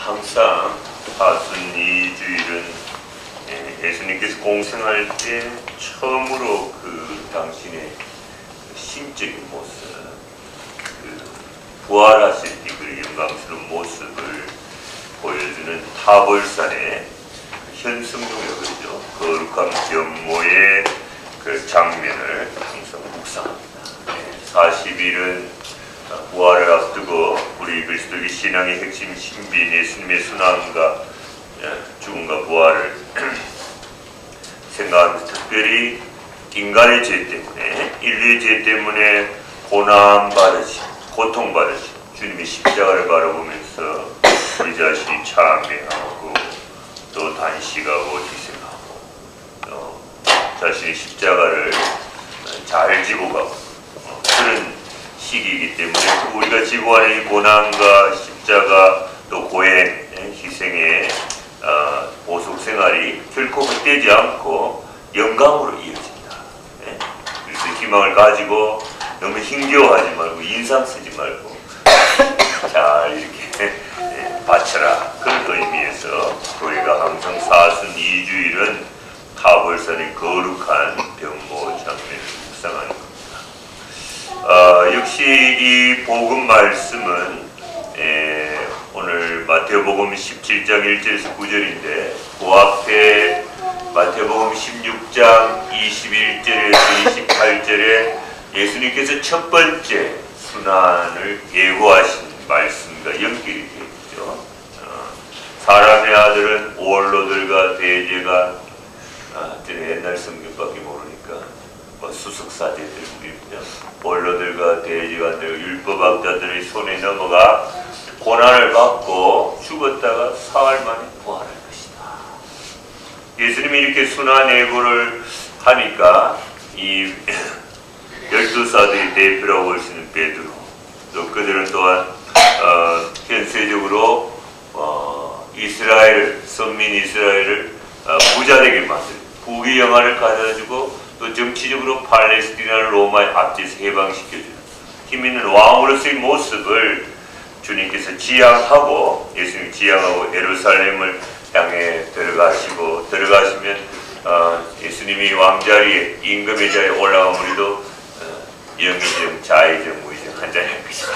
항상 파순이주일은 예수님께서 공생할 때 처음으로 그 당신의 신적인 모습, 그 부활하실 때 그 영광스러운 모습을 보여주는 타볼산의 현성중이라고 그러죠. 거룩한 변모의 그 장면을 항상 묵상합니다. 40일은 부활을 앞두고 우리 그리스도의 신앙의 핵심 신비인 예수님의 순환과 죽음과 부활을 생각하면서 특별히 인간의 죄 때문에, 인류의 죄 때문에 고난받으신, 고통받으신 주님의 십자가를 바라보면서 우리 자신이 참회하고 또 단식하고 희생하고 또 자신의 십자가를 잘 지고 가고 그런 시기이기 때문에 우리가 지고 가는 이 고난과 십자가 또 고행, 희생의 보속 생활이 결코 헛되지 않고 영광으로 이어집니다. 그래서 희망을 가지고 너무 힘겨워하지 말고 인상 쓰지 말고 잘 이렇게 바쳐라. 그런 의미에서 우리가 항상 사순 2주일은 타볼산의 거룩한 변모 장면을 묵상하는 겁니다. 역시 이 복음 말씀은 오늘 마태복음 17장 1절에서 9절인데 그 앞에 마태복음 16장 21절에서 28절에 예수님께서 첫 번째 순환을 예고하신 말씀과 연결이 되어 있죠. 사람의 아들은 원로들과 대제가 옛날 성경밖에 모르니까 수석사제들, 원로들과 대제관들, 율법학자들의 손에 넘어가 고난을 받고 죽었다가 사흘 만에 부활할 것이다. 예수님이 이렇게 순환 예고를 하니까 이 12사도의 대표라고 볼 수 있는 베드로, 또 그들은 또한 현세적으로 이스라엘을, 선민 이스라엘을 부자되게 만들, 부귀 영화를 가져주고 또 정치적으로 팔레스티나를 로마의 압제에서 해방시켜주는 힘 있는 왕으로서의 모습을 주님께서 지향하고, 예수님 지향하고 예루살렘을 향해 들어가시고, 들어가시면 예수님이 왕자리에, 임금의 자리에 올라가면 우리도 영의정, 자의정, 무의정 한잔할 것이다.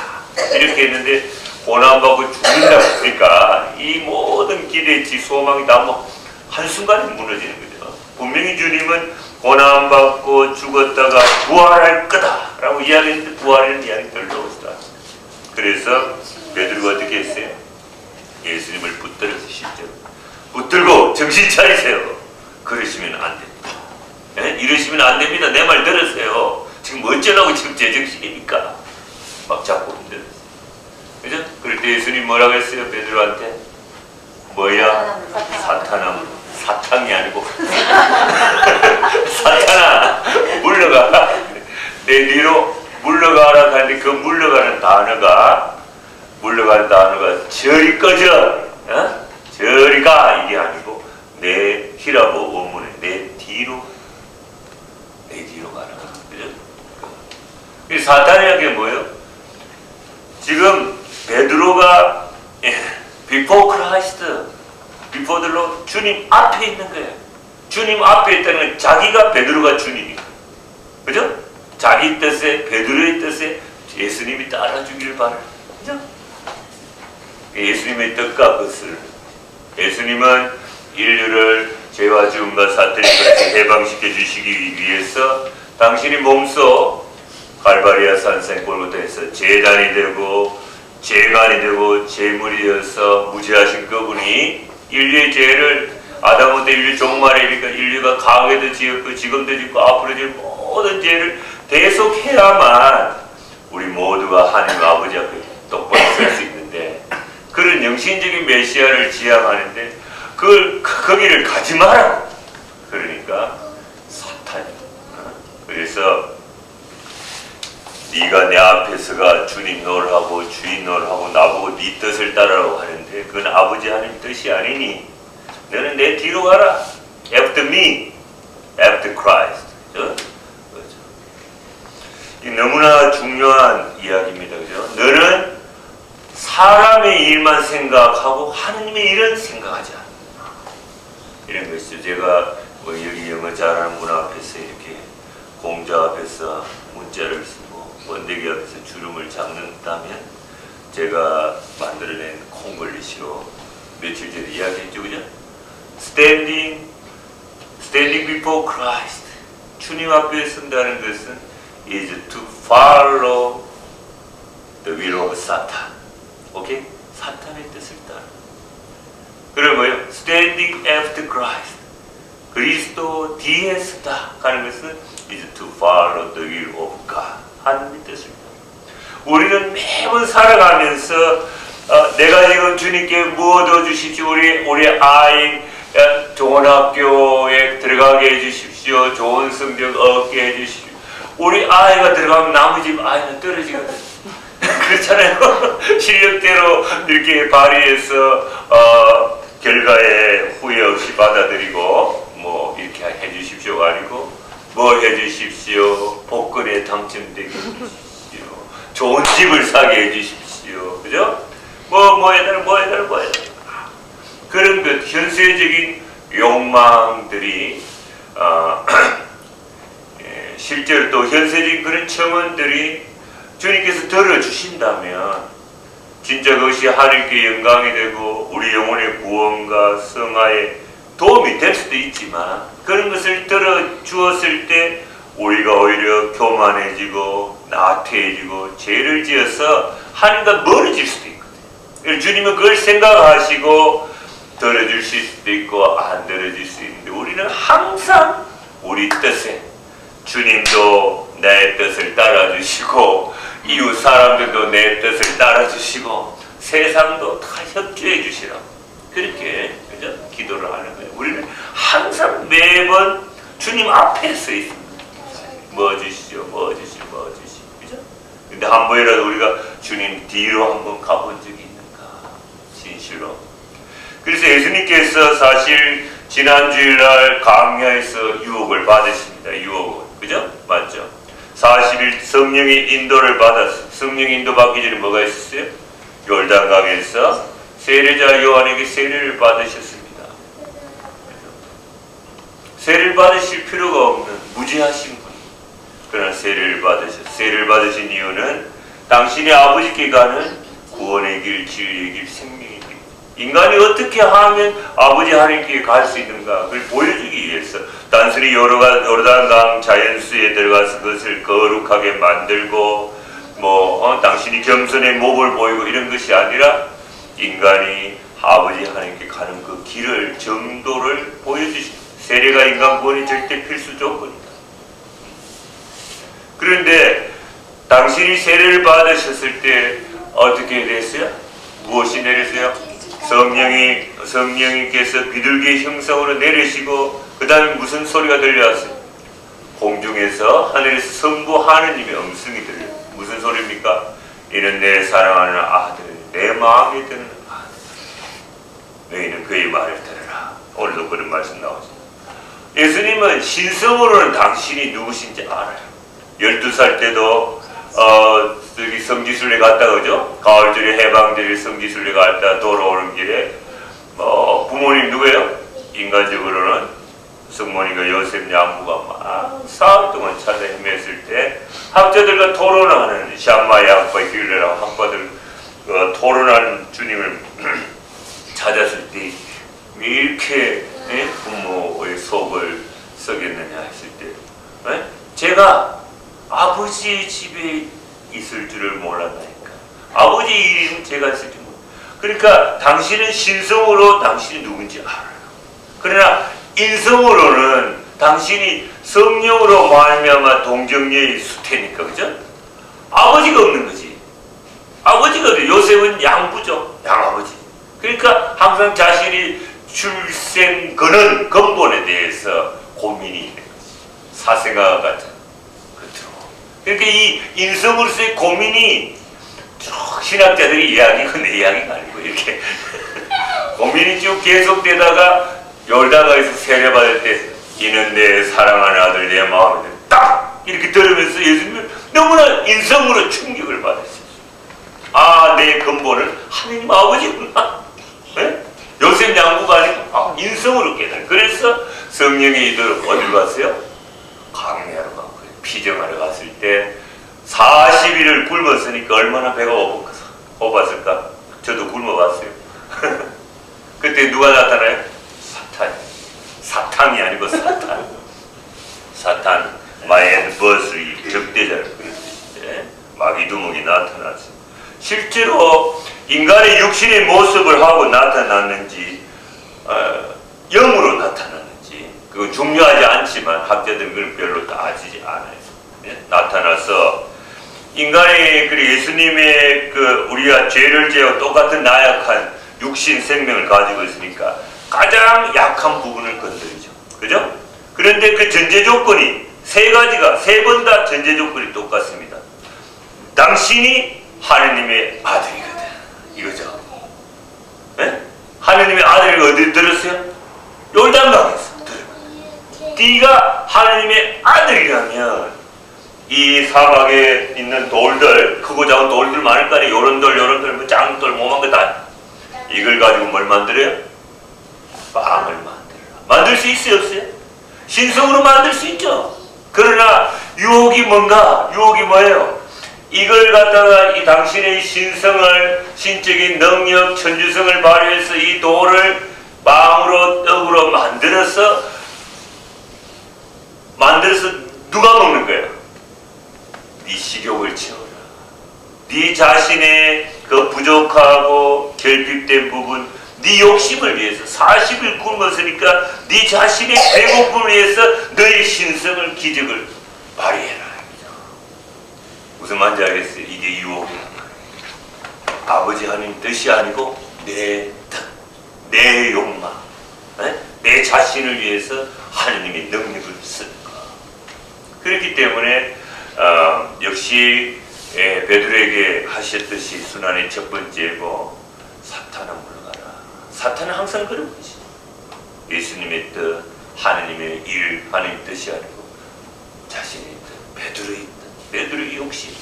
이렇게 했는데 고난받고 죽는다고 했으니까 이 모든 기대치, 소망이 다 한순간에 무너지는 거죠. 분명히 주님은 고난받고 죽었다가 부활할 거다라고 이야기했는데 부활이라는 이야기 별로 없었다. 그래서 베드로가 어떻게 했어요? 예수님을 붙들어서 실제로 붙들고 정신 차리세요. 그러시면 안 됩니다. 이러시면 안 됩니다. 내 말 들으세요. 지금 어쩌라고 지금 제정신입니까? 막 잡고 흔들었어요. 그죠? 그럴 때 예수님 뭐라고 했어요? 베드로한테? 뭐야? 사탄아. 사탕이 아니고 사탄아 물러가. 내 뒤로 물러가라 하는데 그 물러가는 단어가 저리 꺼져. 저리 가. 이게 아니고 내 히라보 원문에 내 뒤로 가라. 그죠? 사탄이라는 게 뭐예요? 지금 베드로가 before Christ, before로 주님 앞에 있는 거예요. 주님 앞에 있다는 건 자기가 베드로가 주님이에요. 그죠? 자기 뜻에, 베드로의 뜻에 예수님이 따라주길 바라요. 그죠? 예수님의 뜻과 것을, 예수님은 인류를 죄와 죽음과 사탄의 것에서 해방시켜 주시기 위해서 당신이 몸소 갈바리아 산상 골고다에서 제단이 되고 제관이 되고 제물이 되어서 무죄하신 그분이 인류의 죄를 아담부터 인류 종말이니까 인류가 과거에도 지었고 지금도 짓고 앞으로 지을 모든 죄를 대속해야만 우리 모두가 하나님 아버지 앞에 똑바로 설 수 있는데, 그런 영신적인 메시아를 지향하는데 거기를 가지 마라. 그러니까 사탄이. 그래서 네가 내 앞에서가 주님 노릇하고 주인 노릇하고 나보고 네 뜻을 따르라고 하는데 그건 아버지 하나님 뜻이 아니니 너는 내 뒤로 가라. After me, after Christ. 그죠? 이 너무나 중요한 이야기입니다. 그죠? 너는 사람의 일만 생각하고 하느님의 일은 생각하지 않아. 이런 것이죠. 제가 뭐 여기 영어 잘하는 분 앞에서 이렇게 공자 앞에서 문자를 쓰고 번데기 앞에서 주름을 잡는다면 제가 만들어낸 콩글리시로 며칠 전에 이야기했죠, 그죠? Standing before Christ. 주님 앞에 선다는 것은 is to follow the will of Satan. 오케이? 사탄의 뜻을 따라. 그리고 뭐요? Standing after Christ. 그리스도 뒤에 서다 하는 것은 is to follow the will of God. 하나님의 뜻을 따라. 우리는 매번 살아가면서 내가 지금 주님께 뭐 얻어주십시오. 우리 아이 좋은 학교에 들어가게 해주십시오. 좋은 성적 얻게 해주십시오. 우리 아이가 들어가면 나머지 아이는 떨어지거든. 그렇잖아요. 실력대로 이렇게 발휘해서 결과에 후회 없이 받아들이고 뭐 이렇게 해주십시오 아니고 뭐 해주십시오. 복권에 당첨되게 해주십시오. 좋은 집을 사게 해주십시오. 그죠? 뭐 해달라. 그런 것 현세적인 욕망들이 실제로 또 현세적인 그런 청원들이 주님께서 들어주신다면 진짜 그것이 하나님께 영광이 되고 우리 영혼의 구원과 성화에 도움이 될 수도 있지만 그런 것을 들어주었을 때 우리가 오히려 교만해지고 나태해지고 죄를 지어서 하나님과 멀어질 수도 있거든요. 주님은 그걸 생각하시고 들어주실 수도 있고 안 들어줄 수 있는데 우리는 항상 우리 뜻에 주님도 내 뜻을 따라주시고 이웃 사람들도 내 뜻을 따라주시고 세상도 다 협조해 주시라고 그렇게 그죠? 기도를 하는 거예요. 우리는 항상 매번 주님 앞에 서 있습니다. 뭐 주시죠, 뭐 주시죠. 그죠? 근데 한 번이라도 우리가 주님 뒤로 한번 가본 적이 있는가? 진실로. 그래서 예수님께서 사실 지난 주일날 강야에서 유혹을 받으십니다. 유혹을. 그죠? 맞죠? 40일 성령의 인도를 받았어요. 성령 인도 받기 전에 뭐가 있었어요? 요르단강에서 세례자 요한에게 세례를 받으셨습니다. 세례를 받으실 필요가 없는 무지하신 분. 그러나 세례를 받으셨어요. 세례를 받으신 이유는 당신의 아버지께 가는 구원의 길, 진리의 길, 생명의 길. 인간이 어떻게 하면 아버지 하나님께 갈 수 있는가 그걸 보여주기 위해서 단순히 요르단강 자연수에 들어가서 그것을 거룩하게 만들고 당신이 겸손의 목을 보이고 이런 것이 아니라 인간이 아버지 하나님께 가는 그 길을 정도를 보여주십니다. 세례가 인간 구원이 절대 필수 조건이다. 그런데 당신이 세례를 받으셨을 때 어떻게 됐어요? 무엇이 내렸어요? 성령님께서 비둘기의 형상으로 내리시고 그 다음에 무슨 소리가 들려왔어요? 공중에서 하늘에서 성부 하느님의 음성이 들려요. 무슨 소리입니까? 이는 내 사랑하는 아들, 내 마음에 드는 아들. 너희는 그의 말을 들으라. 오늘도 그런 말씀 나오죠. 예수님은 신성으로는 당신이 누구신지 알아요. 12살 때도 저기 성지순례 갔다 그죠? 가을줄에 해방절에 성지순례 갔다 돌아오는 길에 부모님 누구예요? 인간적으로는 성모님과 요셉 양부가 막 사흘 동안 찾아 헤맸을 때 학자들과 토론하는 샴마 양파 길레라고 학파들 토론하는 주님을 찾았을 때 왜 이렇게 부모의 속을 썩였느냐 했을 때 제가 아버지의 집에 있을 줄을 몰랐다니까. 아버지 일은 제가 있을 줄 몰랐다. 그러니까 당신은 신성으로 당신이 누군지 알아요. 그러나 인성으로는 당신이 성령으로 말미암아 동정녀의 수태니까 그죠? 아버지가 없는 거지. 아버지가 없는 요셉은 양부죠. 양아버지. 그러니까 항상 자신이 출생 그는 근본에 대해서 고민이 있는 거지. 사생아가 같은. 그러니까 이 인성으로서의 고민이 쭉 신학자들이 이야기가 내 이야기가 아니고 이렇게 고민이 쭉 계속되다가 요르단강에서 세례받을 때 이는 내 사랑하는 아들 내 마음에 딱 이렇게 들으면서 예수님은 너무나 인성으로 충격을 받으셨어요. 내 근본은 하느님 아버지구나. 네? 요셉 양구가 아니고 인성으로 깨달아. 그래서 성령이 이들 어딜 갔어요? 광야로 갔고요. 피정하러 갔을 때 40일을 굶었으니까 얼마나 배가 고팠을까? 저도 굶어봤어요. 그때 누가 나타나요? 사탄이 아니고 사탄 마엔 버스의 적대자를 그랬을 마귀두목이 나타났어요. 실제로 인간의 육신의 모습을 하고 나타났는지 영으로 나타났는지 그건 중요하지 않지만 학자들은 그걸 별로 따지지 않아요. 나타나서 인간의 예수님의 우리가 죄를 지어 똑같은 나약한 육신 생명을 가지고 있으니까 가장 약한 부분을 건드리죠. 그죠? 그런데 그 전제 조건이 세 번 다 전제 조건이 똑같습니다. 당신이 하느님의 아들이거든. 이거죠. 네? 하느님의 아들이 어디 들었어요? 요르단강에서 들어요. 네가 하느님의 아들이라면 이 사막에 있는 돌들, 크고 작은 돌들 많을 거 아니에요. 요런 돌, 뭐 작은 돌, 뭐만 거 다. 이걸 가지고 뭘 만들어요? 빵을 만들어라. 만들 수 있어요, 없어요? 신성으로 만들 수 있죠. 그러나 유혹이 뭔가? 유혹이 뭐예요? 이걸 갖다가 이 당신의 신성을, 신적인 능력, 천주성을 발휘해서 이 돌을 빵으로, 떡으로 만들어서 누가 먹는 거예요? 네 식욕을 채워라. 네 자신의 그 부족하고 결핍된 부분, 네 욕심을 위해서 40일 굶었으니까 네 자신의 배고픔을 위해서 너의 신성을, 기적을 발휘해라. 무슨 말인지 알겠어요? 이게 유혹이란 말이에요. 아버지 하나님 뜻이 아니고 내 뜻, 내 욕망, 내 자신을 위해서 하느님의 능력을 쓰는 것. 그렇기 때문에 역시 베드로에게 하셨듯이 순환의 첫 번째고, 사탄은 물러가라. 사탄은 항상 그런 것이죠. 예수님의 뜻, 하느님의 일, 하느님의 뜻이 아니고 자신의 뜻, 베드로의 욕심.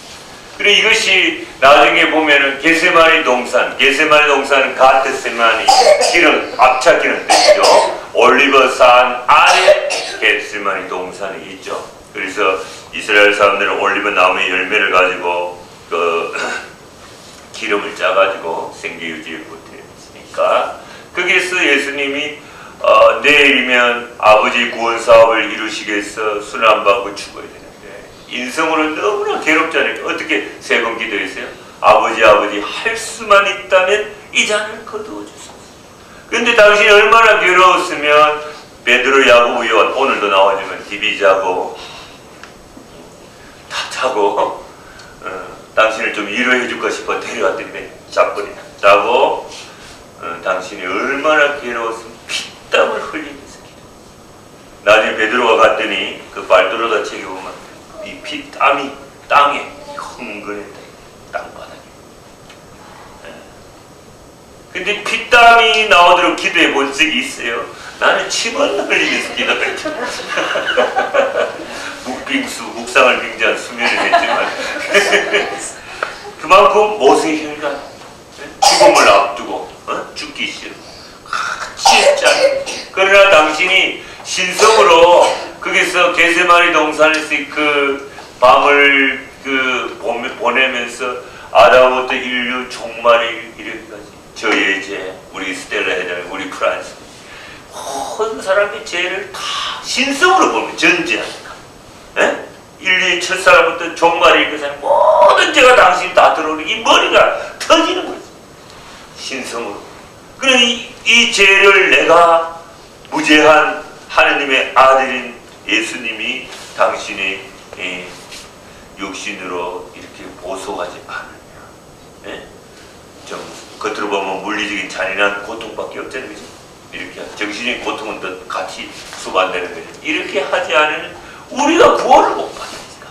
그리고 이것이 나중에 보면은 겟세마네 동산은 가테세마니 기름, 앞차기는 뜻이죠. 올리버산 안에 겟세마네 동산이 있죠. 그래서 이스라엘 사람들은 올리브 나무의 열매를 가지고 기름을 짜가지고 생계 유지를 못했으니까 거기에서 예수님이 내일이면 아버지 구원 사업을 이루시겠어 순환받고 죽어야 되는데 인성으로 너무나 괴롭잖아요. 어떻게 세 번 기도했어요? 아버지 할 수만 있다면 이 잔을 거두어 주소서. 그런데 당신이 얼마나 괴로웠으면 베드로, 야고보, 요한 오늘도 나와주면 디비자고 다 자고 당신을 좀 위로해 줄까 싶어 데려왔더니 자고 당신이 얼마나 괴로웠으면 피땀을 흘리면서 기도. 나중에 베드로가 갔더니 그 발도로다 책에 보면 이 피땀이 땅에 흥건했다. 땅바닥에. 근데 피땀이 나오도록 기도해 본 적이 있어요. 나는 침을 흘리면서 기도했죠. 묵상을 빙자한 수면을 했지만 그만큼 모세의 혈관, 죽음을 앞두고 죽기 싫어. 진짜. 그러나 당신이 신성으로 거기서 겟세마네 동산에서 그 밤을 보내면서 아담부터 인류 종말이 이르기까지 저의 죄, 우리 스텔라 회장, 우리 프란스 모든 사람의 죄를 다 신성으로 보면 전제하니까. 인류의 첫사람부터 종말이 이르기까지 모든 죄가 당신이 다 들어오는 이 머리가 터지는 거지. 신성으로. 그럼 이 죄를 내가 무죄한 하느님의 아들인 예수님이 당신의 육신으로 이렇게 보소하지 않느냐. 좀 겉으로 보면 물리적인 잔인한 고통밖에 없잖아요. 그죠? 이렇게 정신적인 고통은 더 같이 수반되는 거죠. 이렇게 하지 않으면 우리가 구원을 못 받으니까.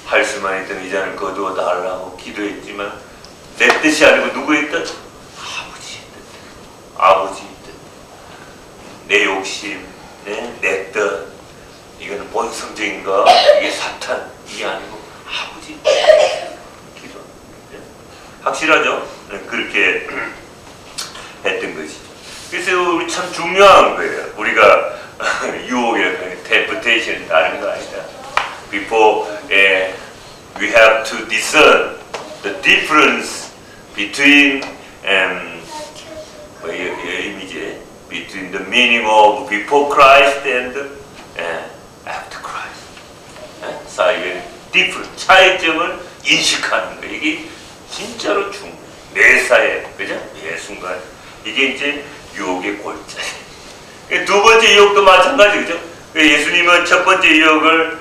할 수만 있던 이 잔을 거두어 달라고 기도했지만 내 뜻이 아니고 누구의 뜻? 아버지의 뜻. 아버지의 뜻. 내 욕심, 내 뜻. 이거는 본성적인 거. 이게 사탄. 이게 아니고 아버지 기도. 확실하죠? 그렇게 했던 것이죠. 그래서 우리 참 중요한 거예요. 우리가 유혹이라는 temptation은 다른 거 아니다. Before we have to discern the difference between between the meaning of before Christ and after Christ. 사이의 different 차이점을 인식하는 거. 이게 진짜로 중요해. 매사에, 그죠? 매 순간. 이게 이제 유혹의 골자예요. 두 번째 유혹도 마찬가지, 그죠? 예수님은 첫 번째 유혹을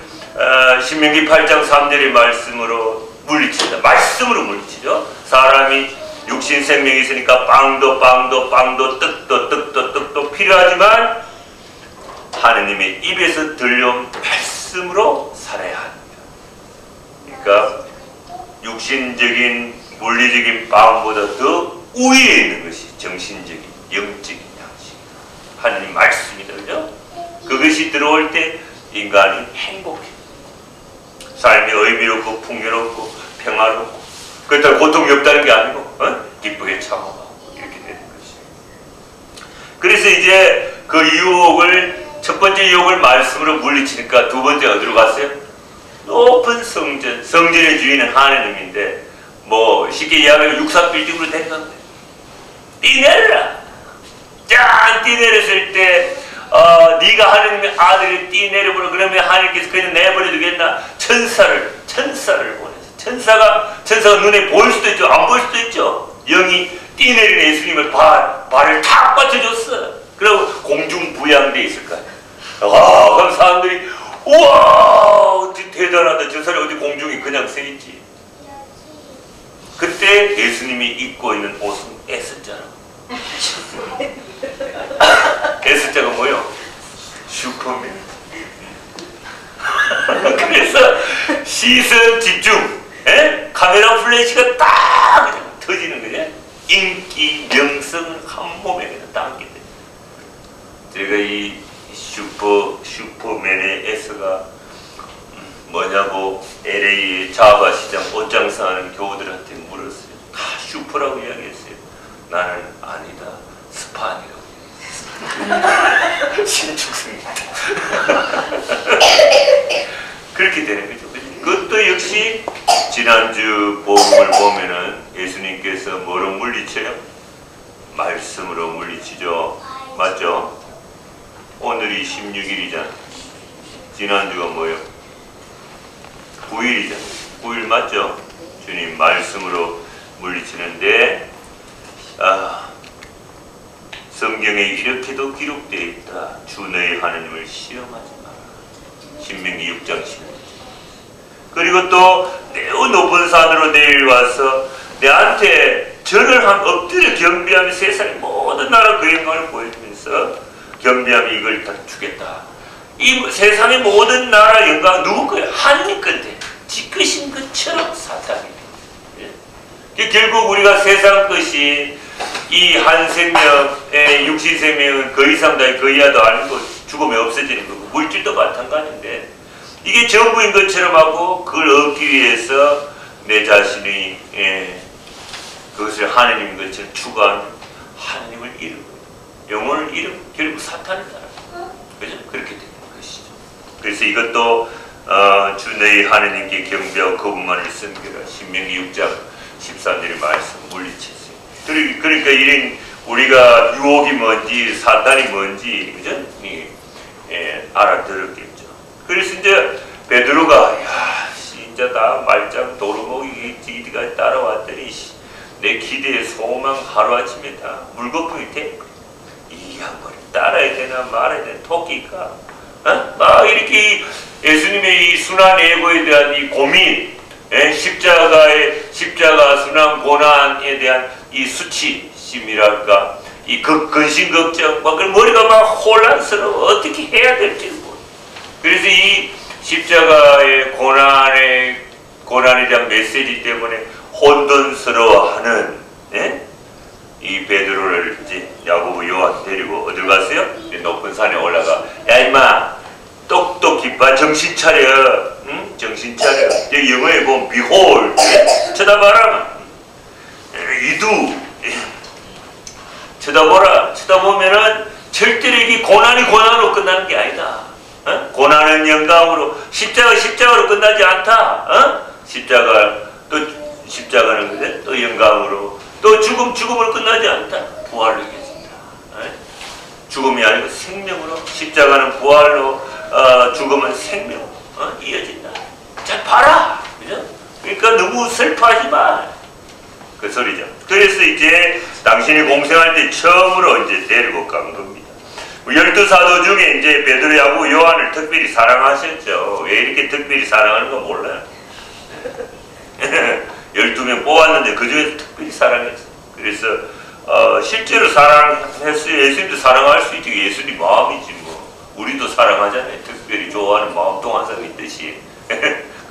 신명기 8장 3절의 말씀으로 물리친다. 말씀으로 물리치죠. 사람이 육신 생명이 있으니까 빵도 떡도 필요하지만 하느님의 입에서 들려온 말씀으로 살아야 합니다. 그러니까 육신적인 물리적인 빵보다 더 우위에 있는 것이 정신적인 영적인 양식, 하느님 말씀이다. 그죠? 그것이 들어올 때 인간이 행복해. 삶이 의미롭고 풍요롭고 평화롭고, 그렇다고 고통이 없다는 게 아니고 기쁘게 참아가고 이렇게 되는 것이에요. 그래서 이제 그 유혹을, 첫 번째 유혹을 말씀으로 물리치니까 두 번째 어디로 갔어요? 높은 성전, 성전의 주인은 하느님인데 뭐 쉽게 이야기하면 육사 빌딩으로 데려간 거예요. 뛰내려라. 짠! 뛰내렸을 때 네가 하느님의 아들이 뛰내려보라. 그러면 하느님께서 그냥 내버려 두겠나? 천사를 보내서 천사가 눈에 보일 수도 있죠, 안 보일 수도 있죠. 영이 뛰내린 예수님을 발을 탁 받쳐줬어. 그리고 공중 부양돼 있을 거야. 그럼 사람들이 우와 대단하다. 저 사람이 어디 공중에 그냥 서 있지. 그때 예수님이 입고 있는 옷은 S자라. S자가 뭐요? 슈퍼맨. 그래서 시선 집중, 카메라 플래시가 딱 그냥 터지는 거냐? 인기, 명성을 한 몸에 그냥 담게 돼. 제가 이 슈퍼맨의 S가 뭐냐고 LA 자바 시장 옷장사 하는 교우들한테 물었어요. 다 슈퍼라고 이야기했어요. 나는 아니다, 스판이라고 이야기했어요. 신축성입니다. 그렇게 되는 거죠. 그것도 역시 지난주 복음을 보면은 예수님께서 뭐로 물리쳐요? 말씀으로 물리치죠. 맞죠? 오늘이 16일이잖아. 지난주가 뭐예요? 9일이잖아. 9일 맞죠? 주님 말씀으로 물리치는데 성경에 이렇게도 기록되어 있다. 주 너희 하느님을 시험하지 마라. 신명기 6장 16절. 그리고 또 매우 높은 산으로 내려와서 내한테 절을 한 엎드려 경배하며 세상의 모든 나라 그 영광을 보여주면서 경배하며 이걸 다 주겠다. 이 세상의 모든 나라 영광 누구 거예요? 하느님 건데 지끄신 것처럼 사탄이. 결국 우리가 세상 것이 이 한 생명의 육신 생명은 그 이상 다 그 이하도 아니고 죽음에 없어지는 거고 물질도 마찬가지인데 이게 전부인 것처럼 하고 그걸 얻기 위해서 내 자신이 그것을 하느님 것처럼 추구하는 하느님을 잃은 거예요. 영혼을 잃은 결국 사탄을 따라. 그죠? 그렇게 되는 것이죠. 그래서 이것도 주 너희 하느님께 경배하고 그분만을 섬기라. 신명기 6장 13절의 말씀 물리쳤어요. 그러니까 이런 우리가 유혹이 뭔지 사탄이 뭔지 그죠? 알아들었겠죠. 그래서 이제 베드로가 진짜 다 말짱 도루묵이가 따라왔더니 내 기대에 소망 하루아침에 다 물거품이 돼. 이 양반을 따라야 되나 말아야 되나 토끼가 막 이렇게 예수님의 이 순환 예고에 대한 이 고민, 십자가 순환 고난에 대한 이 수치심이랄까 이 근심 걱정 막 머리가 막 혼란스러워. 어떻게 해야 될지 모르. 그래서 이 십자가의 고난에 대한 메시지 때문에 혼돈스러워하는 이 베드로를 이제 야고보 요한 데리고 어딜 갔어요? 높은 산에 올라가. 야 임마 똑똑히 봐. 정신 차려. 응? 정신 차려. 여기 영어에 보면 behold 쳐다봐라. 우리도 쳐다보면은 절대로 이게 고난으로 끝나는 게 아니다. 어? 고난은 영광으로, 십자가로 끝나지 않다. 십자가는 그래? 또 영광으로, 또 죽음을 끝나지 않다. 부활로 이어진다. 죽음이 아니고 생명으로, 십자가는 부활로, 죽음은 생명으로 이어진다. 잘 봐라. 그죠? 그러니까 너무 슬퍼하지 마. 그 소리죠. 그래서 이제 당신이 공생할 때 처음으로 이제 데리고 간 겁니다. 12사도 중에 이제 베드로, 야고보, 요한을 특별히 사랑하셨죠. 왜 이렇게 특별히 사랑하는 거 몰라요. 12명 뽑았는데 그 중에서 특별히 사랑했어요. 그래서 실제로 사랑했어요. 예수님도 사랑할 수 있지. 예수님 마음이지 뭐. 우리도 사랑하잖아요. 특별히 좋아하는 마음 동한 사람 있듯이.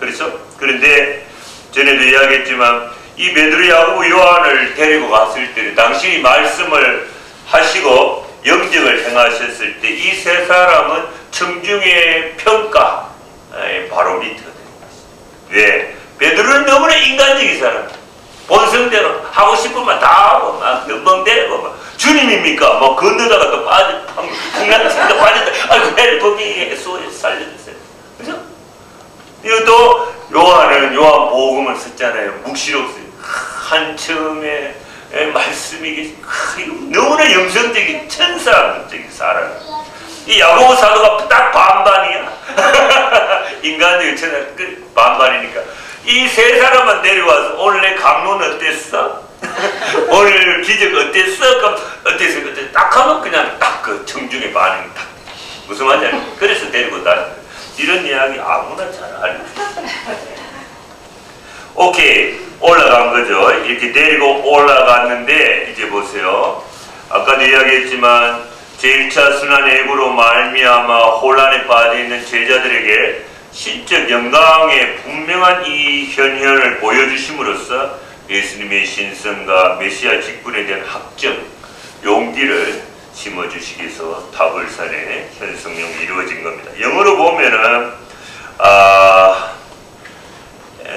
그렇죠? 그런데 전에도 이야기했지만 이 베드로, 야고보, 요한을 데리고 갔을 때 당신이 말씀을 하시고 영적을 행하셨을 때 이 세 사람은 청중의 평가의 바로 밑에 되는 것입니다. 왜? 베드로는 너무나 인간적인 사람, 본성대로 하고 싶은 말 다 하고 막 멍대고 막 주님입니까? 뭐 건너다가 또 풍랑치다 빠졌다. 아이고 헬프미 소에 살려주세요. 그죠? 이것도 요한 복음을 썼잖아요. 묵시록 써요. 한층의 말씀이 너무나 영성적인 천사적인 사람. 이 야고보 사도가 딱 반반이야. 인간적인 천사 반반이니까 이 세 사람만 데려와서 오늘 내 강론 어땠어? 오늘 기적 어땠어? 그럼 어땠어? 딱 하면 그냥 딱 그 청중의 반응이 딱 무슨 말이냐. 그래서 데리고 다녔어요. 이런 이야기 아무나 잘 알죠. 오케이, 올라간 거죠. 이렇게 데리고 올라갔는데 이제 보세요. 아까도 이야기했지만 제1차 순환의고로 말미암아 혼란에 빠져있는 제자들에게 신적 영광의 분명한 이 현현을 보여주심으로써 예수님의 신성과 메시아 직분에 대한 확정, 용기를 심어주시기 위해서 타볼산의 현성령이 이루어진 겁니다. 영어로 보면은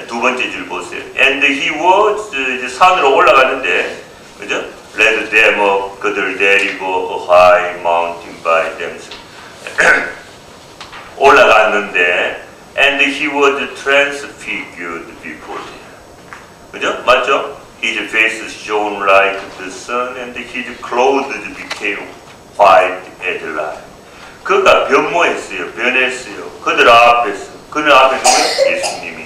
두 번째 줄 보세요. And he was, 이제 산으로 올라갔는데, 그죠? Led them up, 그들 데리고 a high mountain by themselves. 올라갔는데, and he was transfigured before them. 그죠? 맞죠? His face shone like the sun, and his clothes became white as light. 그가 변했어요. 그들 앞에서. 그들 앞에서 예수님이.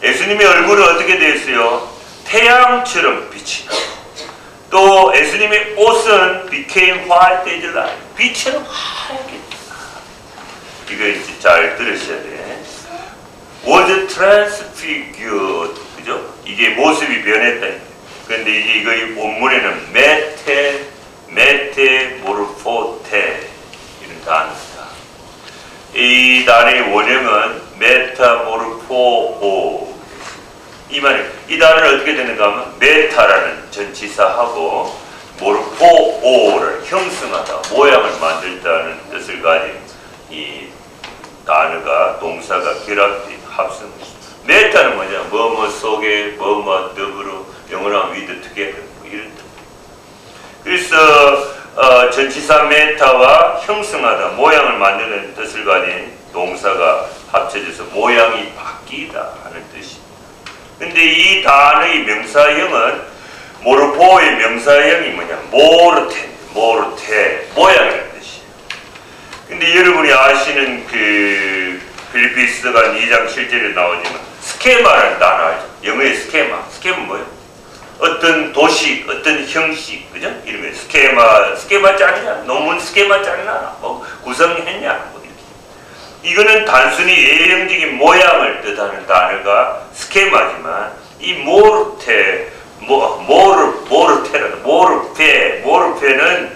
예수님의 얼굴은 어떻게 되었어요? 태양처럼 빛이 나고, 또 예수님의 옷은 became white as light. 빛처럼 하얗게. 이거 이제 잘 들으셔야 돼. was transfigured. 그죠? 이게 모습이 변했다. 그런데 이게 본문에는 메테모르포테 이런 단어입니다. 이 단어의 원형은 메타모르포오. 이 단어는 어떻게 되는가 하면 메타라는 전치사하고 모르포오를 형성하다, 모양을 만들다는 뜻을 가진 이 단어가 동사가 결합된 합성입니다. 메타는 뭐냐? 뭐뭐 속에 뭐뭐 더불어, 영어로 하면 with together 이런 뜻. 그래서 전치사 메타와 형성하다, 모양을 만드는 뜻을 가진 동사가 합쳐져서 모양이 바뀌다 하는 뜻입니다. 근데 이 단어의 명사형은 모르포의 명사형이 뭐냐? 모르테, 모양이라는 뜻이에요. 근데 여러분이 아시는 그 필리피스가 2장 7절에 나오지만 스케마라는 단어 알죠? 영어의 스케마는 뭐예요? 어떤 도식, 어떤 형식, 그죠? 이름에 스케마 짰냐? 논문 스케마 짰나? 뭐 구성했냐? 뭐 이렇게. 이거는 단순히 예형적인 모양을 뜻하는 단어가 스케마지만 이 모르페는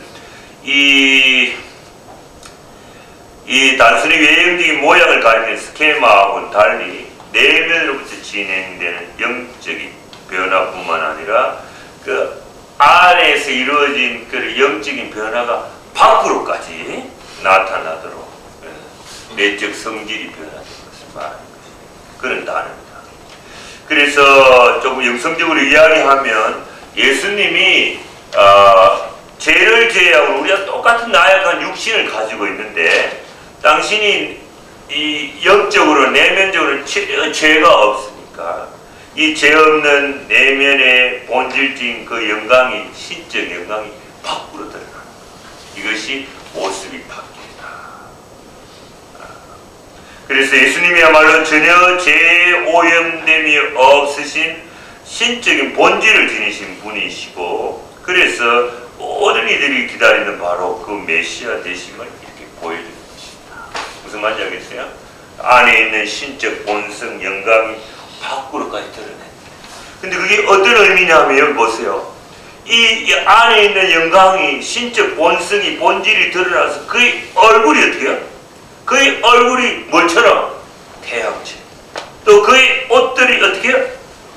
이 단순히 외형적인 모양을 가리키는 스케마하고는 달리 내면으로부터 진행되는 영적인 변화뿐만 아니라 그 안에서 이루어진 그 영적인 변화가 밖으로까지 나타나도록 내적 성질이 변화된 것을 말하는 것입니다. 그런 단어입니다. 그래서 조금 영성적으로 이야기하면 예수님이 죄를 제외하고 우리가 똑같은 나약한 육신을 가지고 있는데 당신이 이 영적으로 내면적으로 죄가 없으니까 이 죄 없는 내면의 본질적인 그 영광이 신적 영광이 밖으로 드러나는 이것이 모습이 바뀝니다. 그래서 예수님이야말로 전혀 죄 오염됨이 없으신 신적인 본질을 지니신 분이시고 그래서 모든 이들이 기다리는 바로 그 메시아 되심을 이렇게 보여주는 것입니다. 무슨 말인지 알겠어요? 안에 있는 신적 본성 영광이 밖으로까지 드러냅니다. 근데 그게 어떤 의미냐면 여기 보세요. 이 안에 있는 영광이 신적 본성이 본질이 드러나서 그의 얼굴이 어떻게 해요? 그의 얼굴이 뭐처럼? 태양처럼. 또 그의 옷들이 어떻게 해요?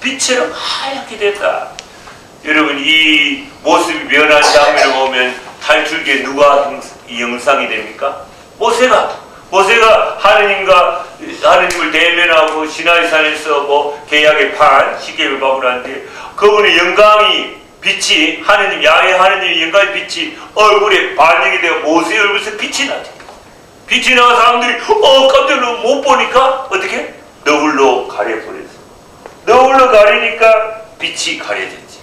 빛처럼 하얗게 됐다. 여러분 이 모습이 변한 장면을 보면 탈출기에 누가 영상이 됩니까? 모세가 하느님을 대면하고 시나이산에서 뭐 계약의 판 시계를 박으라는데 그분의 영광이 빛이 하느님 야훼 하느님의 영광의 빛이 얼굴에 반영이 되어 모세의 얼굴에서 빛이 나죠. 빛이 나가 사람들이 깜짝 놀라 못 보니까 어떻게? 너울로 가려버렸어. 너울로 가리니까 빛이 가려졌지.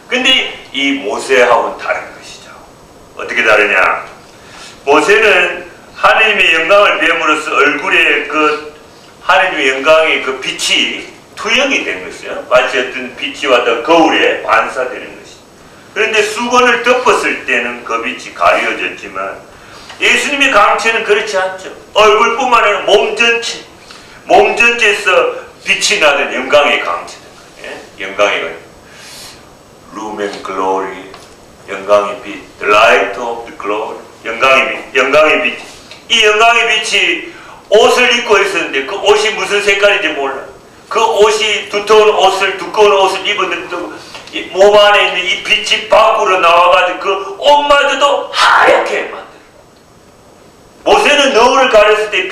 근데 이 모세하고는 다른 것이죠. 어떻게 다르냐? 모세는 하느님의 영광을 뵈므로써 얼굴에 그 하느님의 영광의 그 빛이 투영이 된 것이요. 마치 어떤 빛이 왔다가 거울에 반사되는 것이죠. 그런데 수건을 덮었을 때는 그 빛이 가려졌지만 예수님의 강체는 그렇지 않죠. 얼굴뿐만 아니라 몸 전체에서 빛이 나는 영광의 강체다. 예? 영광의 강. Lumen Glory, 영광의 빛, The Light of the Glory, 영광의 빛. 이 영광의 빛이 옷을 입고 있었는데 그 옷이 무슨 색깔인지 몰라. 그 옷이 두꺼운 옷을 입었는데 몸 안에 있는 이 빛이 밖으로 나와가지고 그 옷마저도 하얗게 만들어. 모세는 너울을 가렸을 때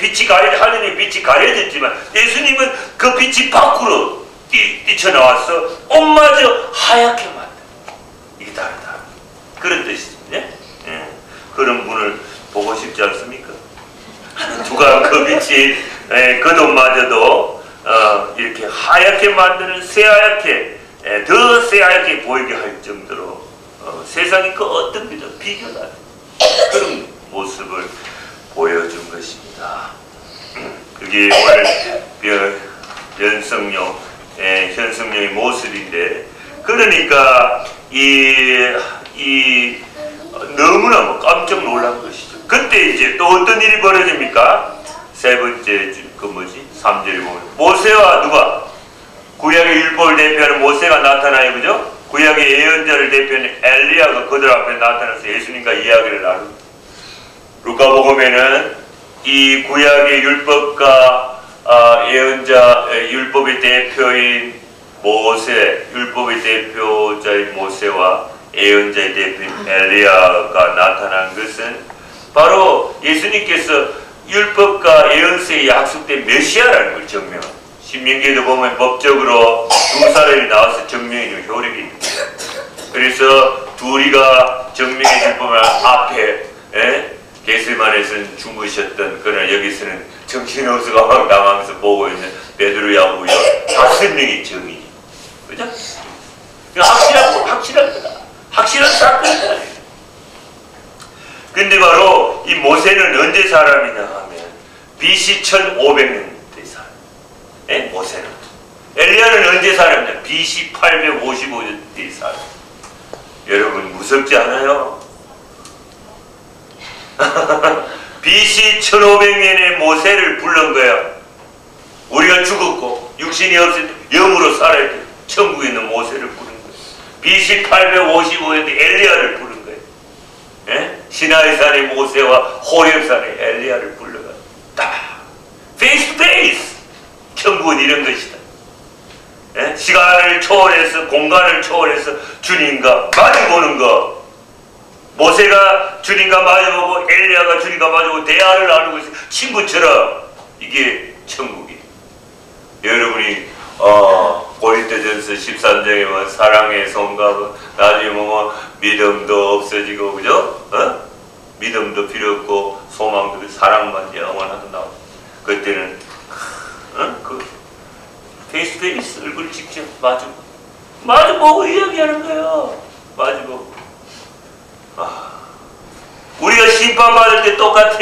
하느님의 빛이 가려졌지만 예수님은 그 빛이 밖으로 뛰쳐나와서 옷마저 하얗게 만들어. 이게 다르다. 그런 뜻이죠. 예? 그런 분을 보고 싶지 않습니까? 누가 그 빛이 그 옷마저도 이렇게 하얗게 만드는 새하얗게 더 새하얗게 보이게 할 정도로 세상이 그 어떤 빛도 비교가 안 그런 모습을 보여준 것입니다. 그게 오늘 현성령의 모습인데 그러니까 너무나 깜짝 놀란 것이죠. 그때 이제 또 어떤 일이 벌어집니까? 세 번째 3절에 보면 모세와 누가? 구약의 율법을 대표하는 모세가 나타나요. 그죠? 구약의 예언자를 대표하는 엘리야가 그들 앞에 나타나서 예수님과 이야기를 나눕니다. 루카복음에는 이 구약의 율법과 예언자 율법의 대표인 모세, 율법의 대표자인 모세와 예언자의 대표인 엘리야가 나타난 것은 바로 예수님께서 율법과 예언서에 약속된 메시아라는 걸 증명합니다. 신명기에도 보면 법적으로 두 사람이 나와서 증명해주는 효력이 있습니다. 그래서 둘이가 증명해 줄 뿐만 앞에 게세마네에서는 주무셨던 그러나 여기서는 정신없어가 막 나가면서 보고 있는 베드로 야고보 5명의 증인이 그죠? 확실한 거다. 확실한 사건이다. 근데 바로 이 모세는 언제 사람이냐 하면 BC 1500년대 사람. 모세는. 엘리야는 언제 사람이냐? BC 855년대 사람. 여러분 무섭지 않아요? BC 1500년에 모세를 부른 거야. 우리가 죽었고 육신이 없을 때 영으로 살아야 돼. 천국에 있는 모세를 부른 거야. BC 855년에 엘리야를 부른 거야. 시나이산의 모세와 호렙산의 엘리야를 불러가 딱 페이스 투 페이스. 천국은 이런 것이다. 시간을 초월해서 공간을 초월해서 주님과 마주보는 것. 모세가 주님과 마주보고 엘리야가 주님과 마주보고 대화를 나누고 있어요. 친구처럼. 이게 천국이에요. 여러분이 고린도전서 13장에 뭐 사랑의 성갑은 나중에 믿음도 없어지고 그죠? 믿음도 필요 없고 소망도 사랑만 영원하게 나오고 그때는 그 페이스 페이스 얼굴 직접 마주보고 이야기하는 거예요. 마주보고. 우리가 심판받을 때 똑같아.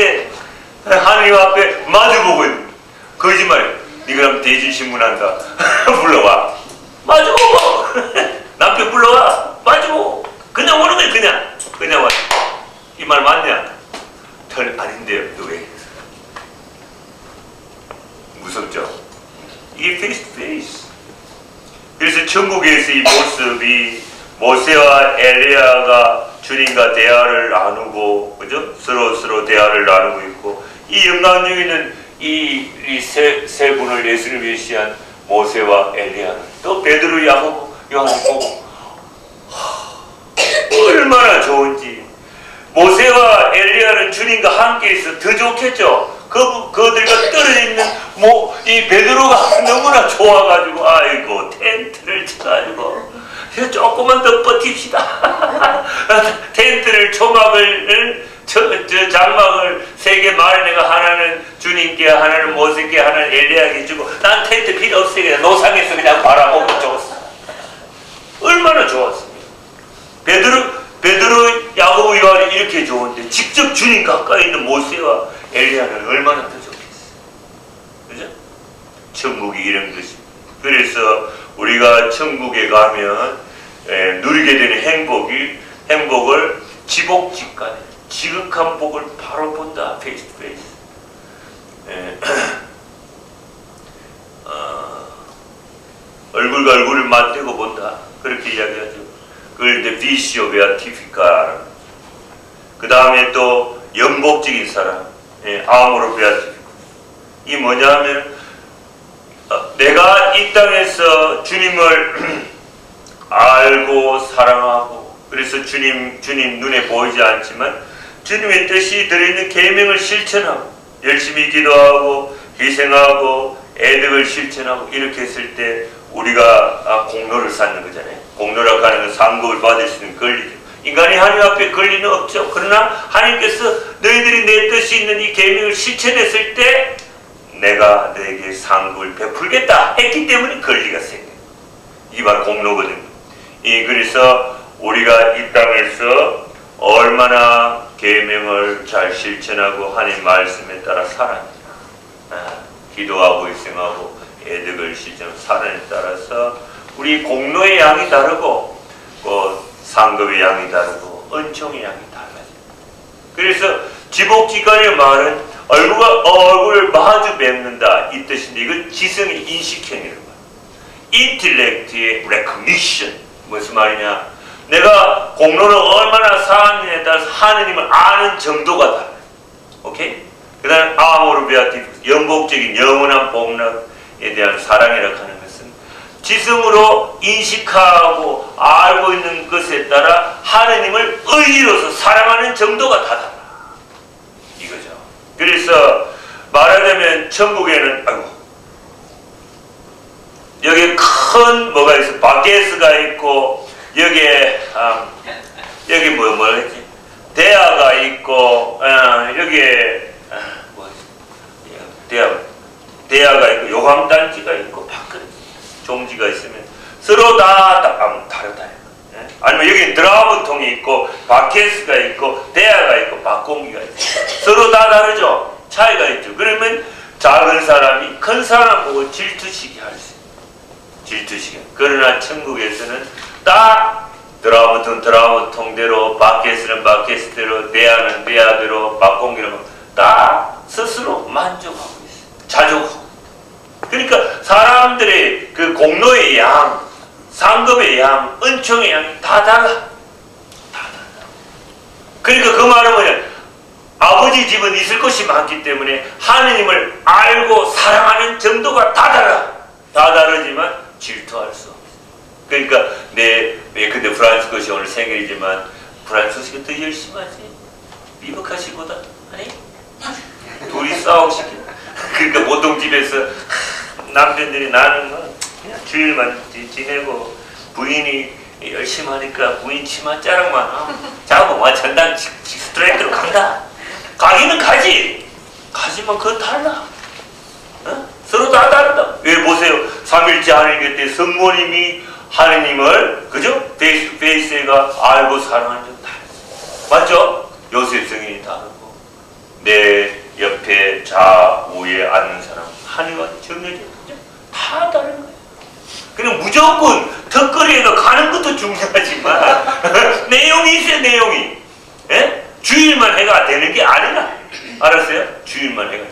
하느님 앞에 마주보고 있는 거짓말이야. 니 그럼 대진신문한다. 불러와. 마주보고. 남편 불러와. 마주보고. 그냥 오는 거야. 그냥 와. 이 말 맞냐? 털 아닌데요. 또 왜? 무섭죠? 이게 페이스 투 페이스. 그래서 천국에서 이 모습이 모세와 엘리야가 주님과 대화를 나누고, 그죠? 서로 대화를 나누고 있고, 이 영광 중에는 이 세 분을 예수를 메시한 모세와 엘리야, 또 베드로, 야고보, 요한을 보고 얼마나 좋은지. 모세와 엘리야는 주님과 함께 있어 더 좋겠죠. 그들과 떨어져 있는 이 베드로가 너무나 좋아가지고 아이고 텐트를 쳐가지고 조금만 더 버팁시다. 텐트를 초막을 장막을 3개 마련해가 하나는 주님께 하나는 모세께 하나는 엘리야에게 주고 난 텐트 필요 없어 그냥 노상에서 그냥 바라보고 적었어. 얼마나 좋았습니까? 베드로 야고보 요한이 이렇게 좋은데 직접 주님 가까이 있는 모세와 엘리야는 얼마나 더 좋겠어. 그죠? 천국이 이런 것입니다. 그래서 우리가 천국에 가면 누리게 되는 행복을 지복직간에 지극한 복을 바로 본다. 페이스 투 페이스. 얼굴과 얼굴을 맞대고 본다. 그렇게 이야기하죠. 그걸 이제 비시오 베아티피카. 그 다음에 또 영복적인 사람, 아모로 베아티피카. 이 뭐냐 하면 내가 이 땅에서 주님을 알고 사랑하고 그래서 주님 눈에 보이지 않지만 주님의 뜻이 들어있는 계명을 실천하고 열심히 기도하고 희생하고 애덕을 실천하고 이렇게 했을 때 우리가 공로를 쌓는 거잖아요. 공로라고 하는 건 상급을 받을 수 있는 권리죠. 인간이 하나님 앞에 권리는 없죠. 그러나 하나님께서 너희들이 내 뜻이 있는 이 계명을 실천했을 때 내가 너에게 상급을 베풀겠다 했기 때문에 권리가 생겨요. 이게 바로 공로거든요. 그래서 우리가 이 땅에서 얼마나 계명을 잘 실천하고 하나님 말씀에 따라 살아야 기도하고 희생하고 애덕을 실천하고 살아에 따라서 우리 공로의 양이 다르고 상급의 양이 다르고 은총의 양이 달라져요. 그래서 지복지간의 말은 얼굴과 얼굴을 마주 뵙는다 이 뜻인데 이건 지성의 인식형이라는 거예요. 인텔렉트의 recognition. 무슨 말이냐? 내가 공로를 얼마나 쌓았느냐에 따라서 하느님을 아는 정도가 달라요. 오케이? 그 다음에 아모르 베아티피스, 영복적인 영원한 복락에 대한 사랑이라고 하는 것은 지성으로 인식하고 알고 있는 것에 따라 하느님을 의지로서 사랑하는 정도가 다 달라. 이거죠. 그래서 말하자면 천국에는 여기 큰 뭐가 있어. 바게스가 있고 여기에 여기 뭐라 했지? 대야가 있고 여기에 대야가 있고 요감단지가 있고 밥그릇 종지가 있으면 서로 다 다르다. 아니면 여기 드라무통이 있고 바케스가 있고 대야가 있고 밥공기가 있고 서로 다 다르죠. 차이가 있죠. 그러면 작은 사람이 큰 사람 보고 질투시게 할 수 있어요. 질투시게. 그러나 천국에서는 딱 드라무통대로 바케스는 바케스대로 대야는 대야대로 밥공기는 다 스스로 만족하고 있어요. 자족하고. 그러니까 사람들의 그 공로의 양, 상급의 양, 은총의 양이 다 달라. 다 달라. 그러니까 그 말은 뭐냐? 아버지 집은 있을 것이 많기 때문에 하느님을 알고 사랑하는 정도가 다 달라. 다 다르지만 질투할 수 없어. 그러니까 근데 프란스 것이 오늘 생일이지만 프란스 것이 더 열심히 하지. 미국 하시보다 아니? 둘이 싸우시게. 그러니까 보통 집에서 남편들이 나는 그냥 주일만 지내고 부인이 열심히 하니까 부인 치마 자락만 자고 와 전당 스트레이트로 간다. 가기는 가지. 가지만 그건 달라. 어? 서로 다 다르다. 왜 보세요. 삼일째 하나님 때 성모님이 하나님을 그죠? 페이스 투 페이스가 알고 사랑하는 점 다르죠. 맞죠? 요셉 성인이 다르고 내 옆에 좌우에 앉는 사람 하나님과 정해져 그죠? 다 다른 거예요. 그냥 무조건 턱걸이에서 가는 것도 중요하지만 내용이 있어요. 내용이. 예? 주일만 해가 되는 게 아니라 알았어요? 주일만 해가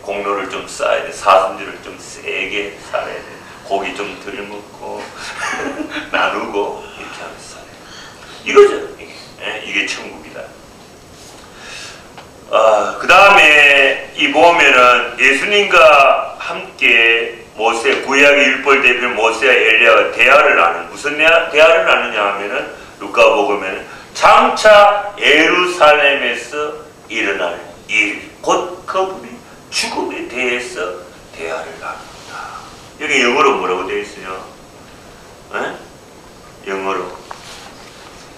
공로를 좀 쌓아야 돼. 사순절을 좀 세게 살아야 돼. 고기 좀 덜 먹고 나누고 이렇게 하면서 살아요. 이거죠. 이게 천국이다. 그 다음에 이 보면은 예수님과 함께 모세, 구약의 율법 대표 모세와 엘리야가 대화를 나누는, 무슨 대화를 나누냐 하면은 루카복음에는 장차 예루살렘에서 일어날 일, 곧 그분의 죽음에 대해서 대화를 나눈다. 여기 영어로 뭐라고 되어 있어요? 영어로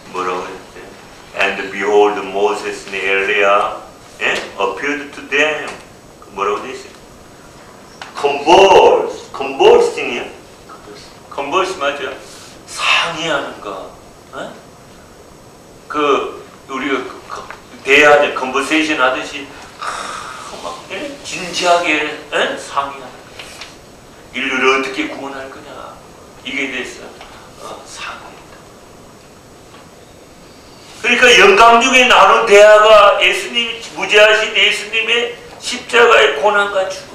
뭐라고 했어요? And behold, Moses and Eliah appeared to them. 뭐라고 되어 있어요? conversing이야? converse 맞죠? 상의하는 거. 우리가 대화하자, conversation 하듯이 막 진지하게 상의하는 거야. 인류를 어떻게 구원할 거냐. 이게 대해서 상의한다. 그러니까 영광 중에 나눈 대화가 예수님이 무지하신 예수님의 십자가의 고난과 죽음.